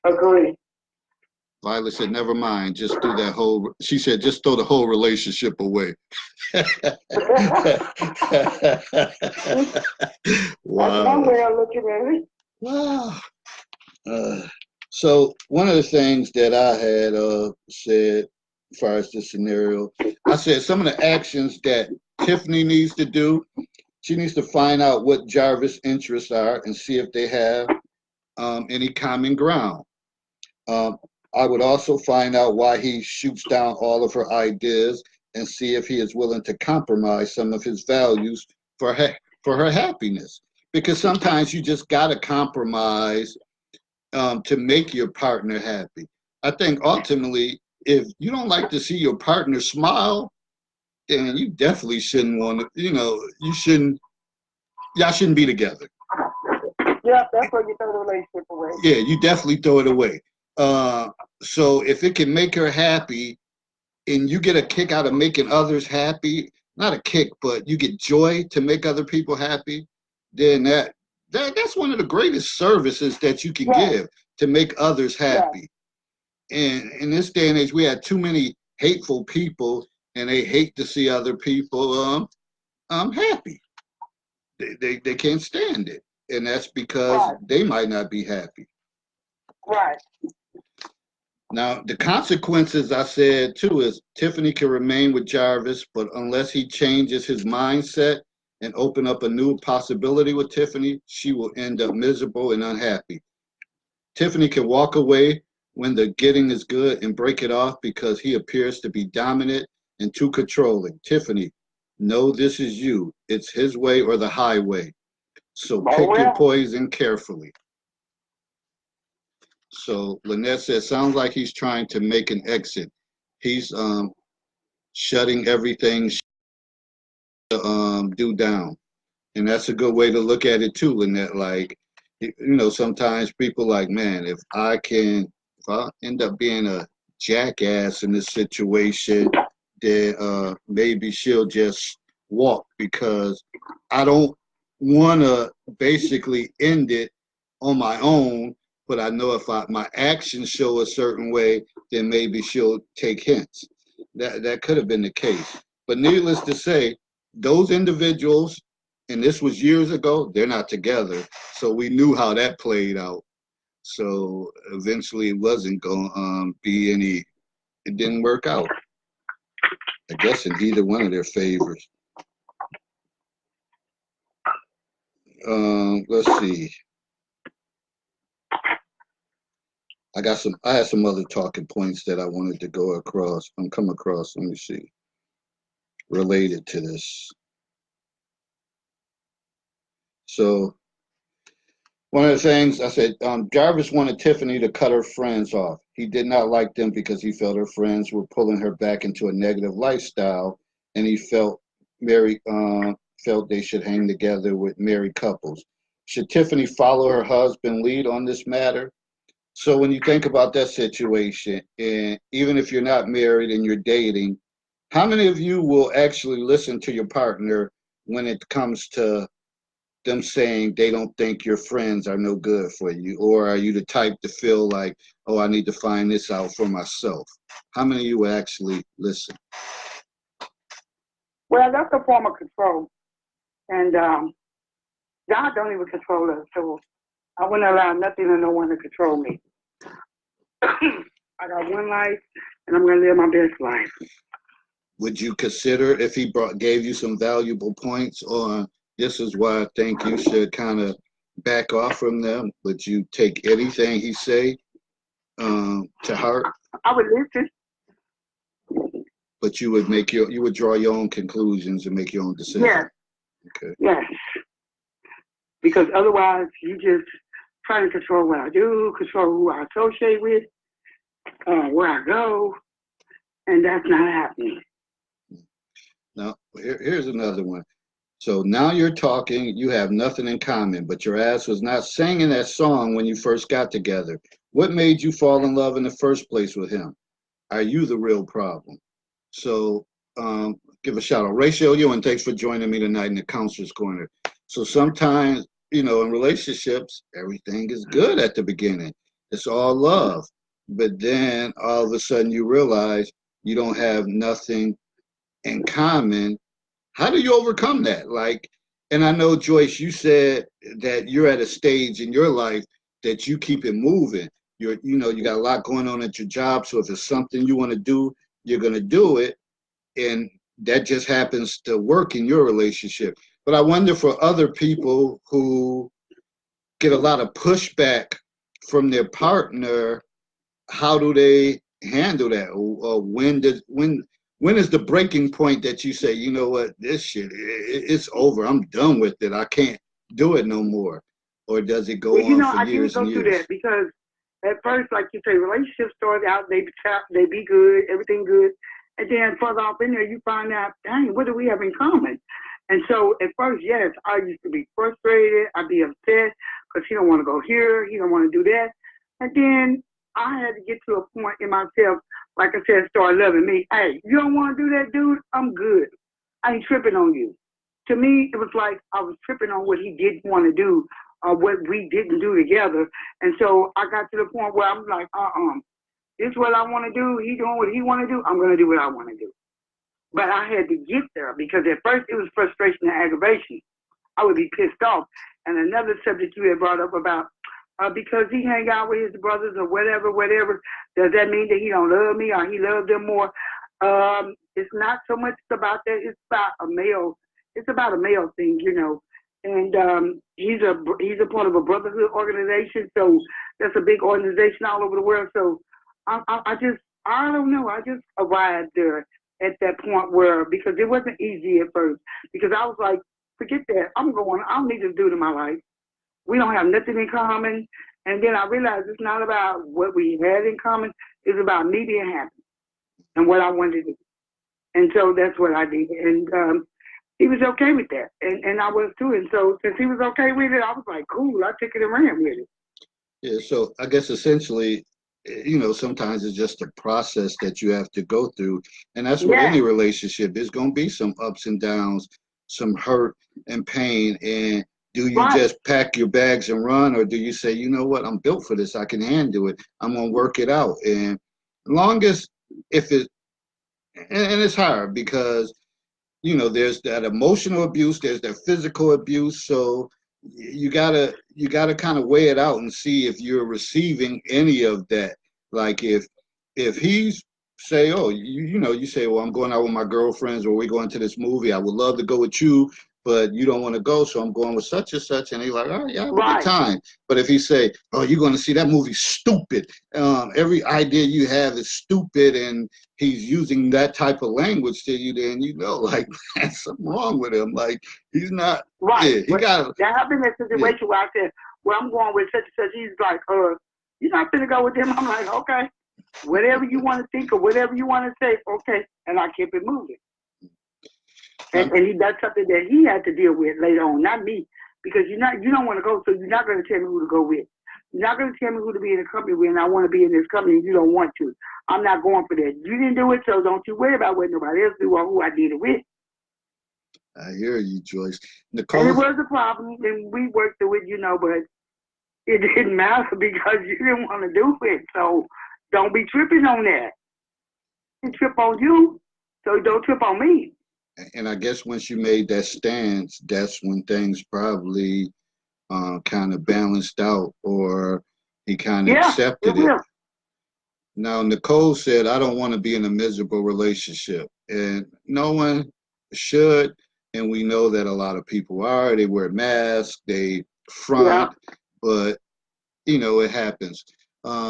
Agree. Violet said, never mind, just do that whole, she said, just throw the whole relationship away. That's one Wow. way of looking at it. Wow. Uh, So one of the things that I had said as far as this scenario, I said some of the actions that Tiffany needs to do, she needs to find out what Jarvis' interests are and see if they have any common ground. Um, I would also find out why he shoots down all of her ideas and see if he is willing to compromise some of his values for her happiness. Because sometimes you just gotta compromise to make your partner happy. I think ultimately, if you don't like to see your partner smile, then you definitely shouldn't want to. You know, you shouldn't. Y'all shouldn't be together. Yeah, that's where you throw the relationship away. Yeah, you definitely throw it away. Uh, so if it can make her happy, and you get a kick out of making others happy, not a kick, but you get joy to make other people happy, then that's one of the greatest services that you can Yes, give to make others yes, happy. And in this day and age, we have too many hateful people, and they hate to see other people happy. They can't stand it, and that's because right, they might not be happy. right. Now, the consequences I said too is Tiffany can remain with Jarvis, but unless he changes his mindset and open up a new possibility with Tiffany, she will end up miserable and unhappy. Tiffany can walk away when the getting is good and break it off because he appears to be dominant and too controlling. Tiffany, no, this is you. It's his way or the highway. So Oh pick your well. poison carefully. So Lynette says, sounds like he's trying to make an exit. He's shutting everything do down. And that's a good way to look at it too, Lynette. Like, sometimes people like, man, if I end up being a jackass in this situation, then maybe she'll just walk because I don't want to basically end it on my own. But I know if my actions show a certain way, then maybe she'll take hints. That could have been the case. But needless to say, those individuals, and this was years ago, they're not together. So we knew how that played out. So eventually it wasn't going to be any, it didn't work out, I guess, in either one of their favors. Let's see. I had some other talking points that I wanted to come across, let me see, related to this. So one of the things I said, Jarvis wanted Tiffany to cut her friends off. He did not like them because he felt her friends were pulling her back into a negative lifestyle, and he Mary felt they should hang together with married couples. Should Tiffany follow her husband lead on this matter? So when you think about that situation, and even if you're not married and you're dating, how many of you will actually listen to your partner when it comes to them saying they don't think your friends are no good for you? Or are you the type to feel like, oh, I need to find this out for myself? How many of you will actually listen? Well, that's a form of control, and God don't even control us, so I wouldn't allow nothing or no one to control me. I got one life, and I'm gonna live my best life. Would you consider if he gave you some valuable points on this is why I think you should kind of back off from them? Would you take anything he say to heart? I would listen. But you would draw your own conclusions and make your own decision. Yes, Okay. yes, because otherwise you just trying to control what I do, control who I associate with, where I go, and that's not happening. Now here's another one. So now you're talking, you have nothing in common, but your ass was not singing that song when you first got together. What made you fall in love in the first place with him? Are you the real problem? So give a shout out. Rachel, you and thanks for joining me tonight in the counselor's corner. So sometimes, in relationships, everything is good at the beginning. It's all love. But then all of a sudden you realize you don't have nothing in common. How do you overcome that? Like, and I know, Joyce, you said that you're at a stage in your life that you keep it moving. you got a lot going on at your job. So if it's something you want to do, you're gonna do it, and that just happens to work in your relationship. But I wonder for other people who get a lot of pushback from their partner, how do they handle that? Or when is the breaking point that you say, you know what, this shit, it's over. I'm done with it. I can't do it no more. Or does it Well, go on for I did years and go through years? that because at first, like you say, relationships start out, they be good, everything good, and then further off in there, you find out, dang, what do we have in common? And so at first, yes, I used to be frustrated. I'd be upset because he don't want to go here, he don't want to do that, and then I had to get to a point in myself, like I said, start loving me. Hey, you don't want to do that, dude? I'm good. I ain't tripping on you. To me, it was like I was tripping on what he didn't want to do or what we didn't do together. And so I got to the point where I'm like, this is what I want to do. He doing what he want to do. I'm going to do what I want to do. But I had to get there because at first it was frustration and aggravation. I would be pissed off. And another subject you had brought up about because he hang out with his brothers or whatever, does that mean that he don't love me or he loves them more? It's not so much about that. It's about a male. It's about a male thing, And he's a part of a brotherhood organization, so that's a big organization all over the world. So I don't know. I just arrived there at that point where because it wasn't easy at first because I was like, forget that. I don't need to do it in my life. We don't have nothing in common. And then I realized it's not about what we had in common. It's about me being happy and what I wanted to do. And so that's what I did. And he was okay with that. And I was too. And so since he was okay with it, I was like, cool, I took it and ran with it. Yeah, so I guess essentially, sometimes it's just a process that you have to go through. And that's with Yeah, any relationship. There's going to be some ups and downs, some hurt and pain. And do you right, just pack your bags and run, or do you say, you know what, I'm built for this. I can handle it. I'm going to work it out. And longest, if it, and it's hard because there's that emotional abuse, there's that physical abuse. So you gotta kind of weigh it out and see if you're receiving any of that. Like if he's say, oh, you say, well, I'm going out with my girlfriends or we're going to this movie. I would love to go with you, but you don't want to go, so I'm going with such and such. And he's like, all right, yeah, have a good right, time. But if he say, oh, you're going to see that movie stupid. Every idea you have is stupid, and he's using that type of language to you, then like there's something wrong with him. Like he's not. right. Yeah, he But got. that happened in a Yeah, situation where I said, well, I'm going with such and such. He's like, you're not going to go with them. I'm like, okay, whatever you want to think or whatever you want to say, okay. And I kept it moving. now, That's something that he had to deal with later on, not me, because you don't want to go, so you're not going to tell me who to go with. You're not going to tell me who to be in the company with, and I want to be in this company, and you don't want to. I'm not going for that. You didn't do it, so don't you worry about what nobody else do or who I did it with. I hear you, Joyce. And it Nicole. was a problem, and we worked through it, but it didn't matter because you didn't want to do it. So don't be tripping on that. You trip on you, so don't trip on me. And I guess once you made that stance, that's when things probably kind of balanced out, or he kind of Yeah, it accepted it. will. Now, Nicole said, I don't want to be in a miserable relationship. And no one should. And we know that a lot of people are. They wear masks, they Yeah, front, but, it happens.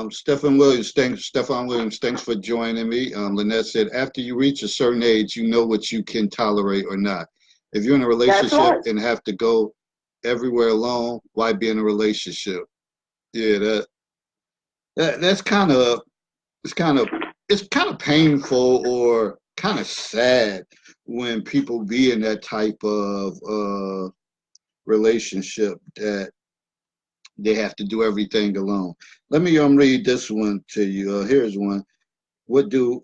Stefan Williams, thanks for joining me. Lynette said, after you reach a certain age, you know what you can tolerate or not. If you're in a that's relationship right. and have to go everywhere alone, why be in a relationship? Yeah, that's it's kind of it's kind of painful or kind of sad when people be in that type of relationship that they have to do everything alone. Let me read this one to you. Here's one. What do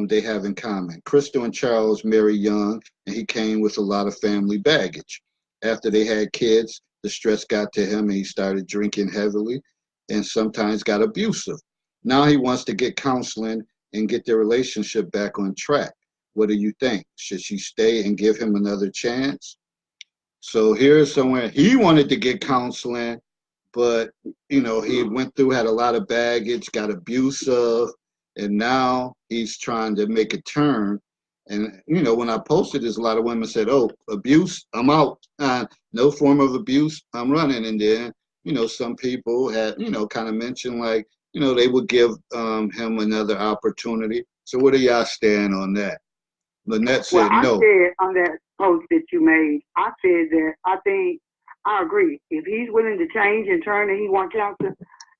they have in common? Crystal and Charles married young, and he came with a lot of family baggage. After they had kids, the stress got to him, and he started drinking heavily and sometimes got abusive. Now he wants to get counseling and get their relationship back on track. What do you think? Should she stay and give him another chance? So here's somewhere he wanted to get counseling, but he went through, had a lot of baggage, got abusive, and now he's trying to make a turn. And when I posted this, a lot of women said, "Oh, abuse, I'm out. No form of abuse, I'm running." And then some people had kind of mentioned like they would give him another opportunity. So where do y'all stand on that? Lynette Well, said I no. said on that post that you made, I said that I think I agree. If he's willing to change and turn and he wants counsel,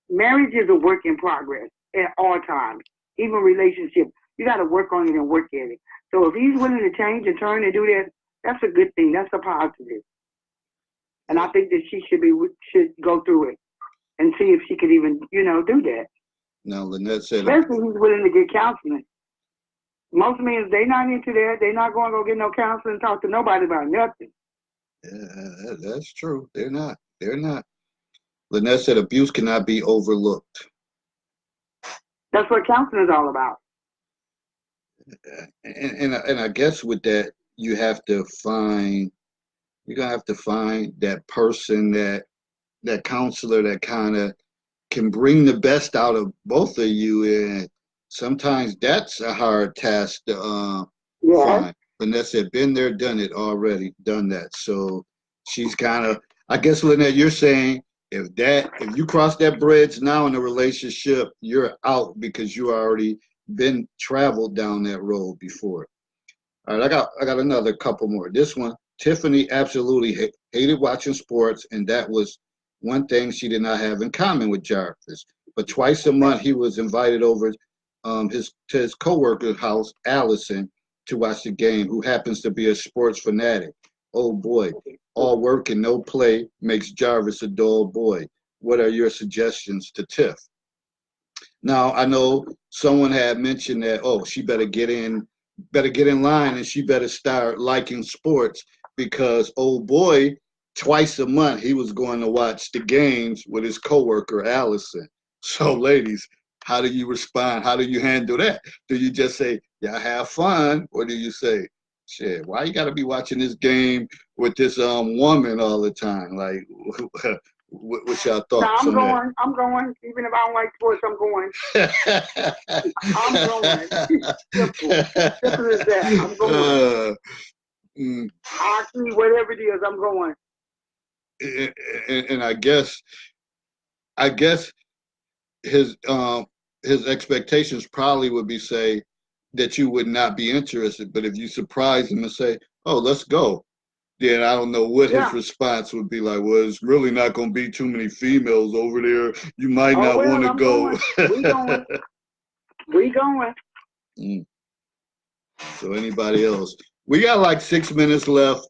marriage is a work in progress at all times. Even relationship, you got to work on it and work at it. So if he's willing to change and turn and do that, that's a good thing. That's a positive. And I think that she should go through it and see if she could even do that. Now Lynette said, Especially if he's willing to get counseling. Most men, they not into that. They not going to go get no counseling and talk to nobody about nothing. yeah, that's true. They're not. They're not. Lynette said abuse cannot be overlooked. That's what counseling is all about. And I guess with that, you're gonna have to find that person, that counselor that kind of can bring the best out of both of you. And sometimes that's a hard task to Yes. find. Lynette said, been there, done it already, done that. So she's kind of, I guess, Lynette, you're saying if you cross that bridge now in a relationship, you're out because you already been traveled down that road before. All right, I got another couple more. This one, Tiffany absolutely hated watching sports, and that was one thing she did not have in common with Jarvis. But twice a month, he was invited over his coworker's house, Allison, to watch the game, who happens to be a sports fanatic. Oh boy, all work and no play makes Jarvis a dull boy. What are your suggestions to Tiff? Now I know someone had mentioned that, oh, she better get in line, and she better start liking sports because old boy, twice a month he was going to watch the games with his coworker Allison. So ladies, how do you respond? How do you handle that? Do you just say, "Yeah, have fun," or do you say, "Shit, why you got to be watching this game with this woman all the time?" Like, what's your No, thoughts I'm on that? going. I'm going. Even if I don't like sports, I'm going. I'm going. Simple. Simple as that. I'm going. uh, mm, Hockey, whatever it is, I'm going. and I guess his expectations probably would be say that you would not be interested, but if you surprise him and say, "Oh, let's go," then I don't know what his Yeah. response would be like. Well, it's really not going to be too many females over there. You might Oh not want well, to I'm go. going. We going. We going. Mm. So anybody else? We got like 6 minutes left.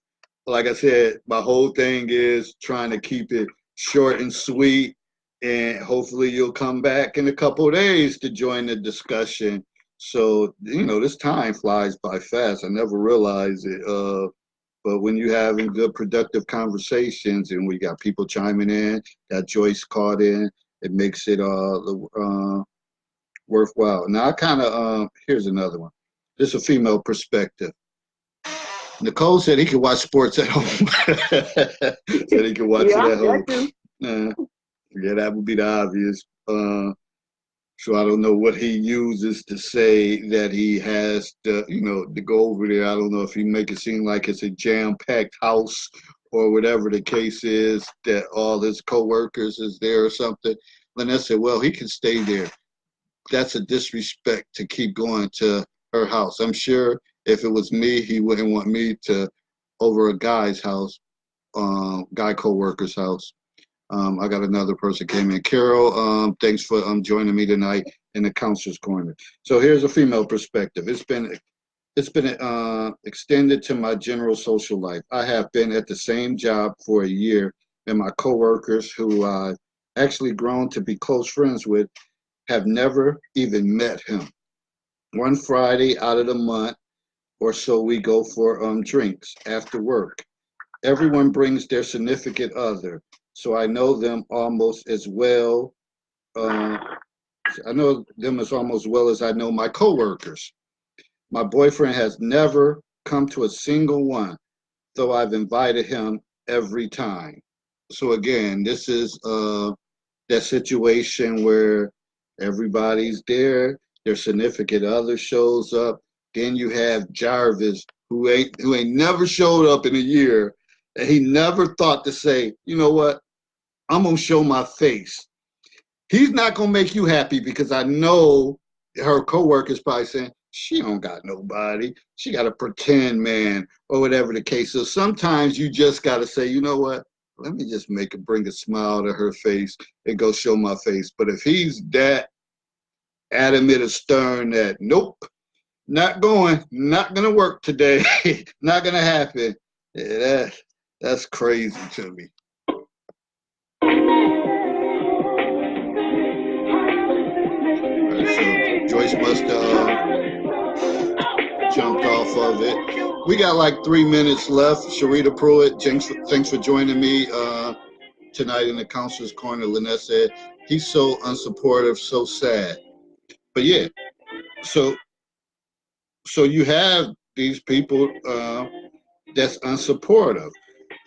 Like I said, my whole thing is trying to keep it short and sweet, and hopefully you'll come back in a couple of days to join the discussion. So this time flies by fast. I never realized it. But when you're having good, productive conversations, and we got people chiming in, got Joyce caught in, it makes it worthwhile. Now I kind of here's another one. This is a female perspective. Nicole said he could watch sports at home. Said he could watch it Yeah, at that home. too. Uh, yeah, that would be the obvious. So I don't know what he uses to say that he has to go over there. I don't know if he make it seem like it's a jam-packed house or whatever the case is, that all his coworkers is there or something. Lynette said, well, he can stay there. That's a disrespect to keep going to her house. I'm sure if it was me, he wouldn't want me to over a guy's house, guy co-worker's house. I got another person came in. Carol, thanks for joining me tonight in the counselor's corner. So here's a female perspective. It's been extended to my general social life. I have been at the same job for a year, and my coworkers, who I've actually grown to be close friends with, have never even met him. One Friday out of the month or so, we go for drinks after work. Everyone brings their significant other, so I know them almost as well. Uh, I know them as almost well as I know my coworkers. My boyfriend has never come to a single one, though I've invited him every time. So again, this is that situation where everybody's there, their significant other shows up. Then you have Jarvis, who ain't never showed up in a year, and he never thought to say, you know what, I'm gonna show my face. He's not gonna make you happy because I know her coworkers probably saying she don't got nobody. She got to pretend man or whatever the case. So sometimes you just got to say, you know what? Let me just bring a smile to her face and go show my face. But if he's that adamant or stern that nope, not going, not gonna work today, not gonna happen. Yeah, that's crazy to me. All right, so Joyce must jumped off of it. We got like 3 minutes left. Sharita Pruitt, thanks for joining me tonight in the Counselor's Corner. Lynette said, he's so unsupportive, so sad. But yeah, so so you have these people that's unsupportive.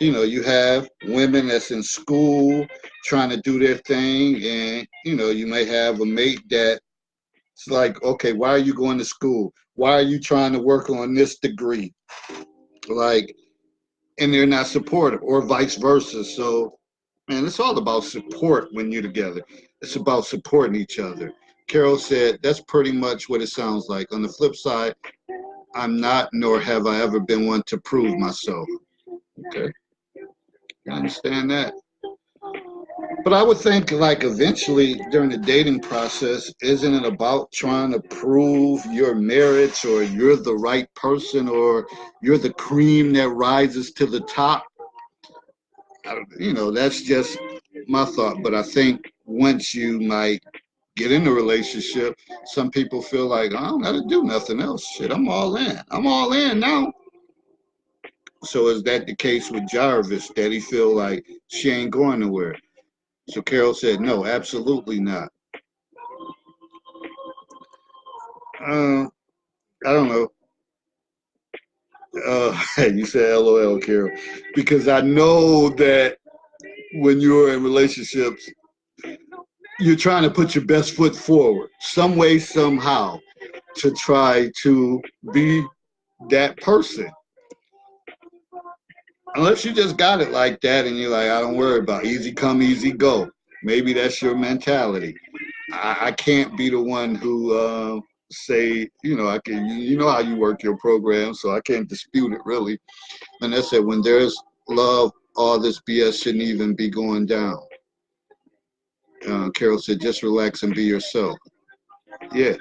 You know, you have women that's in school trying to do their thing, and you know, you may have a mate that it's like, okay, why are you going to school? Why are you trying to work on this degree? Like, and they're not supportive, or vice versa. So, man, it's all about support when you're together. It's about supporting each other. Carol said that's pretty much what it sounds like. On the flip side, I'm not, nor have I ever been one to prove myself. Okay, I understand that. But I would think, like, eventually during the dating process, isn't it about trying to prove your merits or you're the right person or you're the cream that rises to the top? You know, that's just my thought. But I think once you might get in a relationship, some people feel like, I don't got to do nothing else. Shit, I'm all in. I'm all in now. So is that the case with Jarvis, that he feel like she ain't going nowhere? So Carol said, no, absolutely not. Uh, I don't know. You said LOL, Carol, because I know that when you're in relationships, you're trying to put your best foot forward, some way, somehow, to try to be that person. Unless you just got it like that and you're like, I don't worry about it. Easy come, easy go. Maybe that's your mentality. I can't be the one who say, you know, I can. You know how you work your program, so I can't dispute it really. And that's it. When there's love, all this BS shouldn't even be going down. Carol said, just relax and be yourself. Yeah,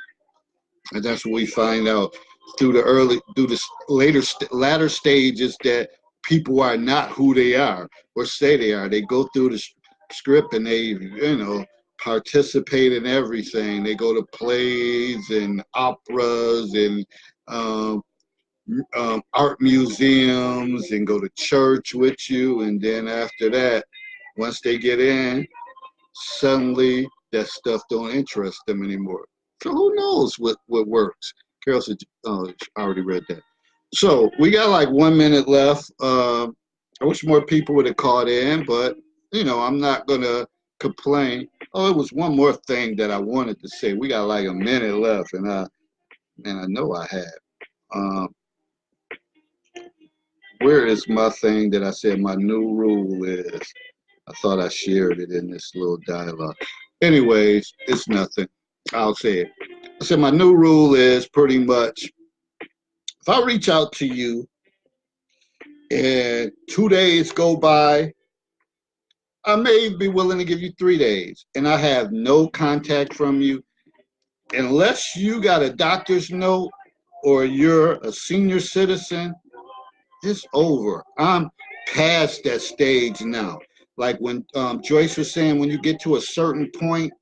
and that's what we find out through the latter stages, that people are not who they are or say they are. They go through the script and they, you know, participate in everything. They go to plays and operas and um, art museums and go to church with you, and then after that, once they get in, suddenly that stuff don't interest them anymore. So who knows what works? Carol said, oh, I already read that. So we got like 1 minute left. I wish more people would have called in, but you know, I'm not gonna complain. Oh, it was one more thing that I wanted to say. We got like a minute left, and I know I have. Um, where is my thing that I said my new rule is? I thought I shared it in this little dialogue. Anyways, it's nothing. I'll say it. I said my new rule is pretty much, if I reach out to you and 2 days go by, I may be willing to give you 3 days, and I have no contact from you unless you got a doctor's note or you're a senior citizen. It's over. I'm past that stage now. Like when Joyce was saying, when you get to a certain point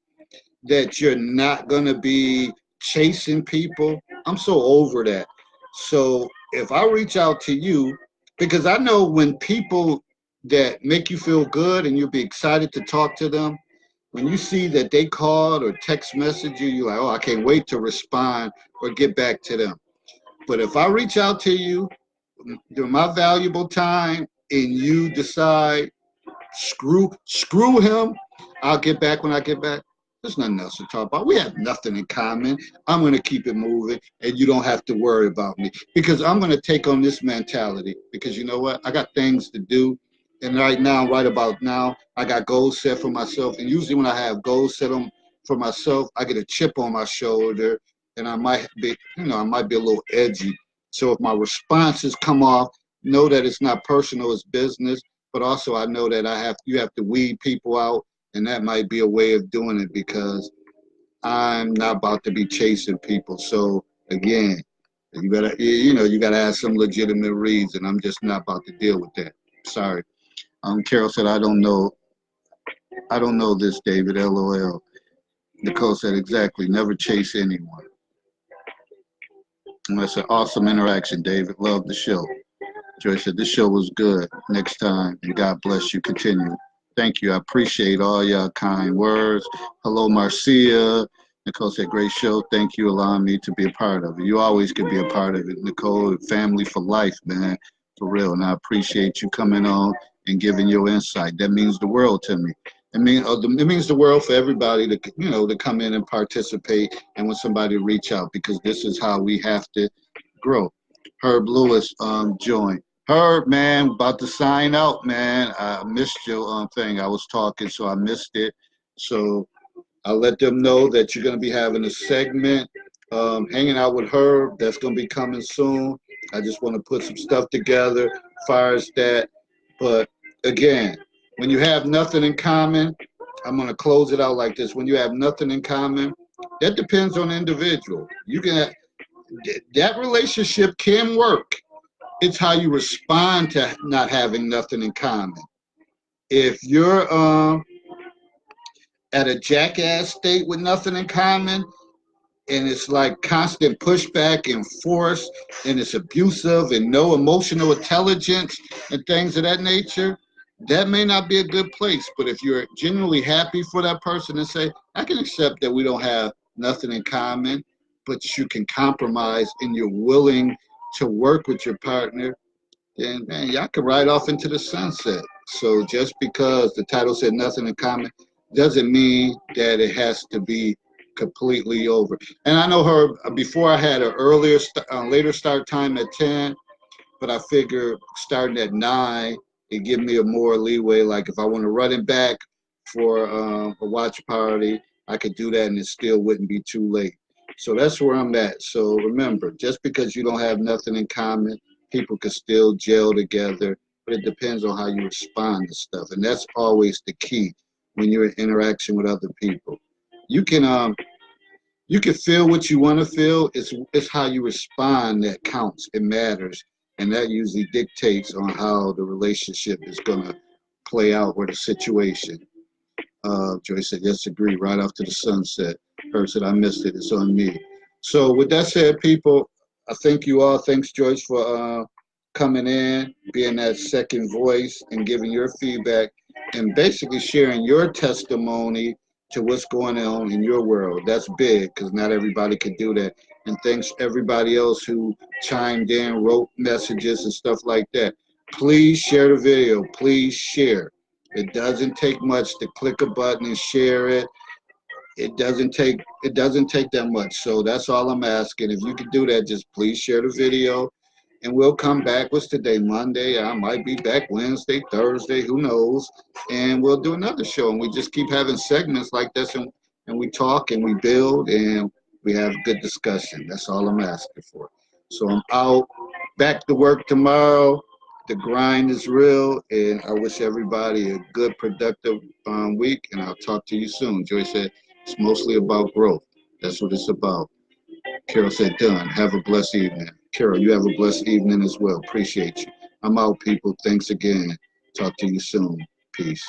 that you're not going to be chasing people, I'm so over that. So if I reach out to you, because I know when people that make you feel good and you'll be excited to talk to them, when you see that they called or text message you, you're like, oh, I can't wait to respond or get back to them. But if I reach out to you during my valuable time and you decide Screw him. I'll get back when I get back. There's nothing else to talk about. We have nothing in common. I'm going to keep it moving, and you don't have to worry about me because I'm going to take on this mentality because you know what? I got things to do. And right about now, I got goals set for myself. And usually when I have goals set for myself, I get a chip on my shoulder and I might be, I might be a little edgy. So if my responses come off, know that it's not personal, it's business. But also I know that you have to weed people out, and that might be a way of doing it because I'm not about to be chasing people. So again, you gotta have some legitimate reason. I'm just not about to deal with that. Sorry. Carol said I don't know this, David. LOL. Nicole said exactly. Never chase anyone. And that's an awesome interaction, David. Love the show. Joy said, this show was good. Next time, and God bless you. Continue. Thank you. I appreciate all your kind words. Hello, Marcia. Nicole said, great show. Thank you allowing me to be a part of it. You always can be a part of it, Nicole. Family for life, man. For real. And I appreciate you coming on and giving your insight. That means the world to me. It means the world for everybody to come in and participate and when somebody reach out because this is how we have to grow. Herb Lewis joined. Herb, man, about to sign out, man. I missed your thing. I was talking, so I missed it. So I'll let them know that you're going to be having a segment, hanging out with Herb. That's going to be coming soon. I just want to put some stuff together, far as that. But again, when you have nothing in common, I'm going to close it out like this. When you have nothing in common, that depends on the individual. That relationship can work. It's how you respond to not having nothing in common. If you're at a jackass state with nothing in common, and it's like constant pushback and force, and it's abusive and no emotional intelligence and things of that nature, that may not be a good place. But if you're genuinely happy for that person and say, I can accept that we don't have nothing in common, but you can compromise and you're willing to work with your partner, then man, y'all can ride off into the sunset. So just because the title said nothing in common doesn't mean that it has to be completely over. And I know her before I had an later start time at 10, but I figure starting at 9, it give me a more leeway. Like if I want to run it back for a watch party, I could do that and it still wouldn't be too late. So that's where I'm at. So remember, just because you don't have nothing in common, people can still gel together, but it depends on how you respond to stuff. And that's always the key when you're in interaction with other people. You can feel what you want to feel. It's how you respond that counts. It matters. And that usually dictates on how the relationship is going to play out or the situation. Joyce said, yes, agree, right off to the sunset. Herb said, I missed it. It's on me. So with that said, people, I thank you all. Thanks, Joyce, for coming in, being that second voice and giving your feedback and basically sharing your testimony to what's going on in your world. That's big because not everybody could do that. And thanks everybody else who chimed in, wrote messages and stuff like that. Please share the video. Please share. It doesn't take much to click a button and share it. It doesn't take that much. So that's all I'm asking. If you could do that, just please share the video. And we'll come back. What's today? Monday. I might be back Wednesday, Thursday, who knows? And we'll do another show. And we just keep having segments like this and we talk and we build and we have good discussion. That's all I'm asking for. So I'm out. Back to work tomorrow. The grind is real, and I wish everybody a good, productive week, and I'll talk to you soon. Joy said, it's mostly about growth. That's what it's about. Carol said, done. Have a blessed evening. Carol, you have a blessed evening as well. Appreciate you. I'm out, people. Thanks again. Talk to you soon. Peace.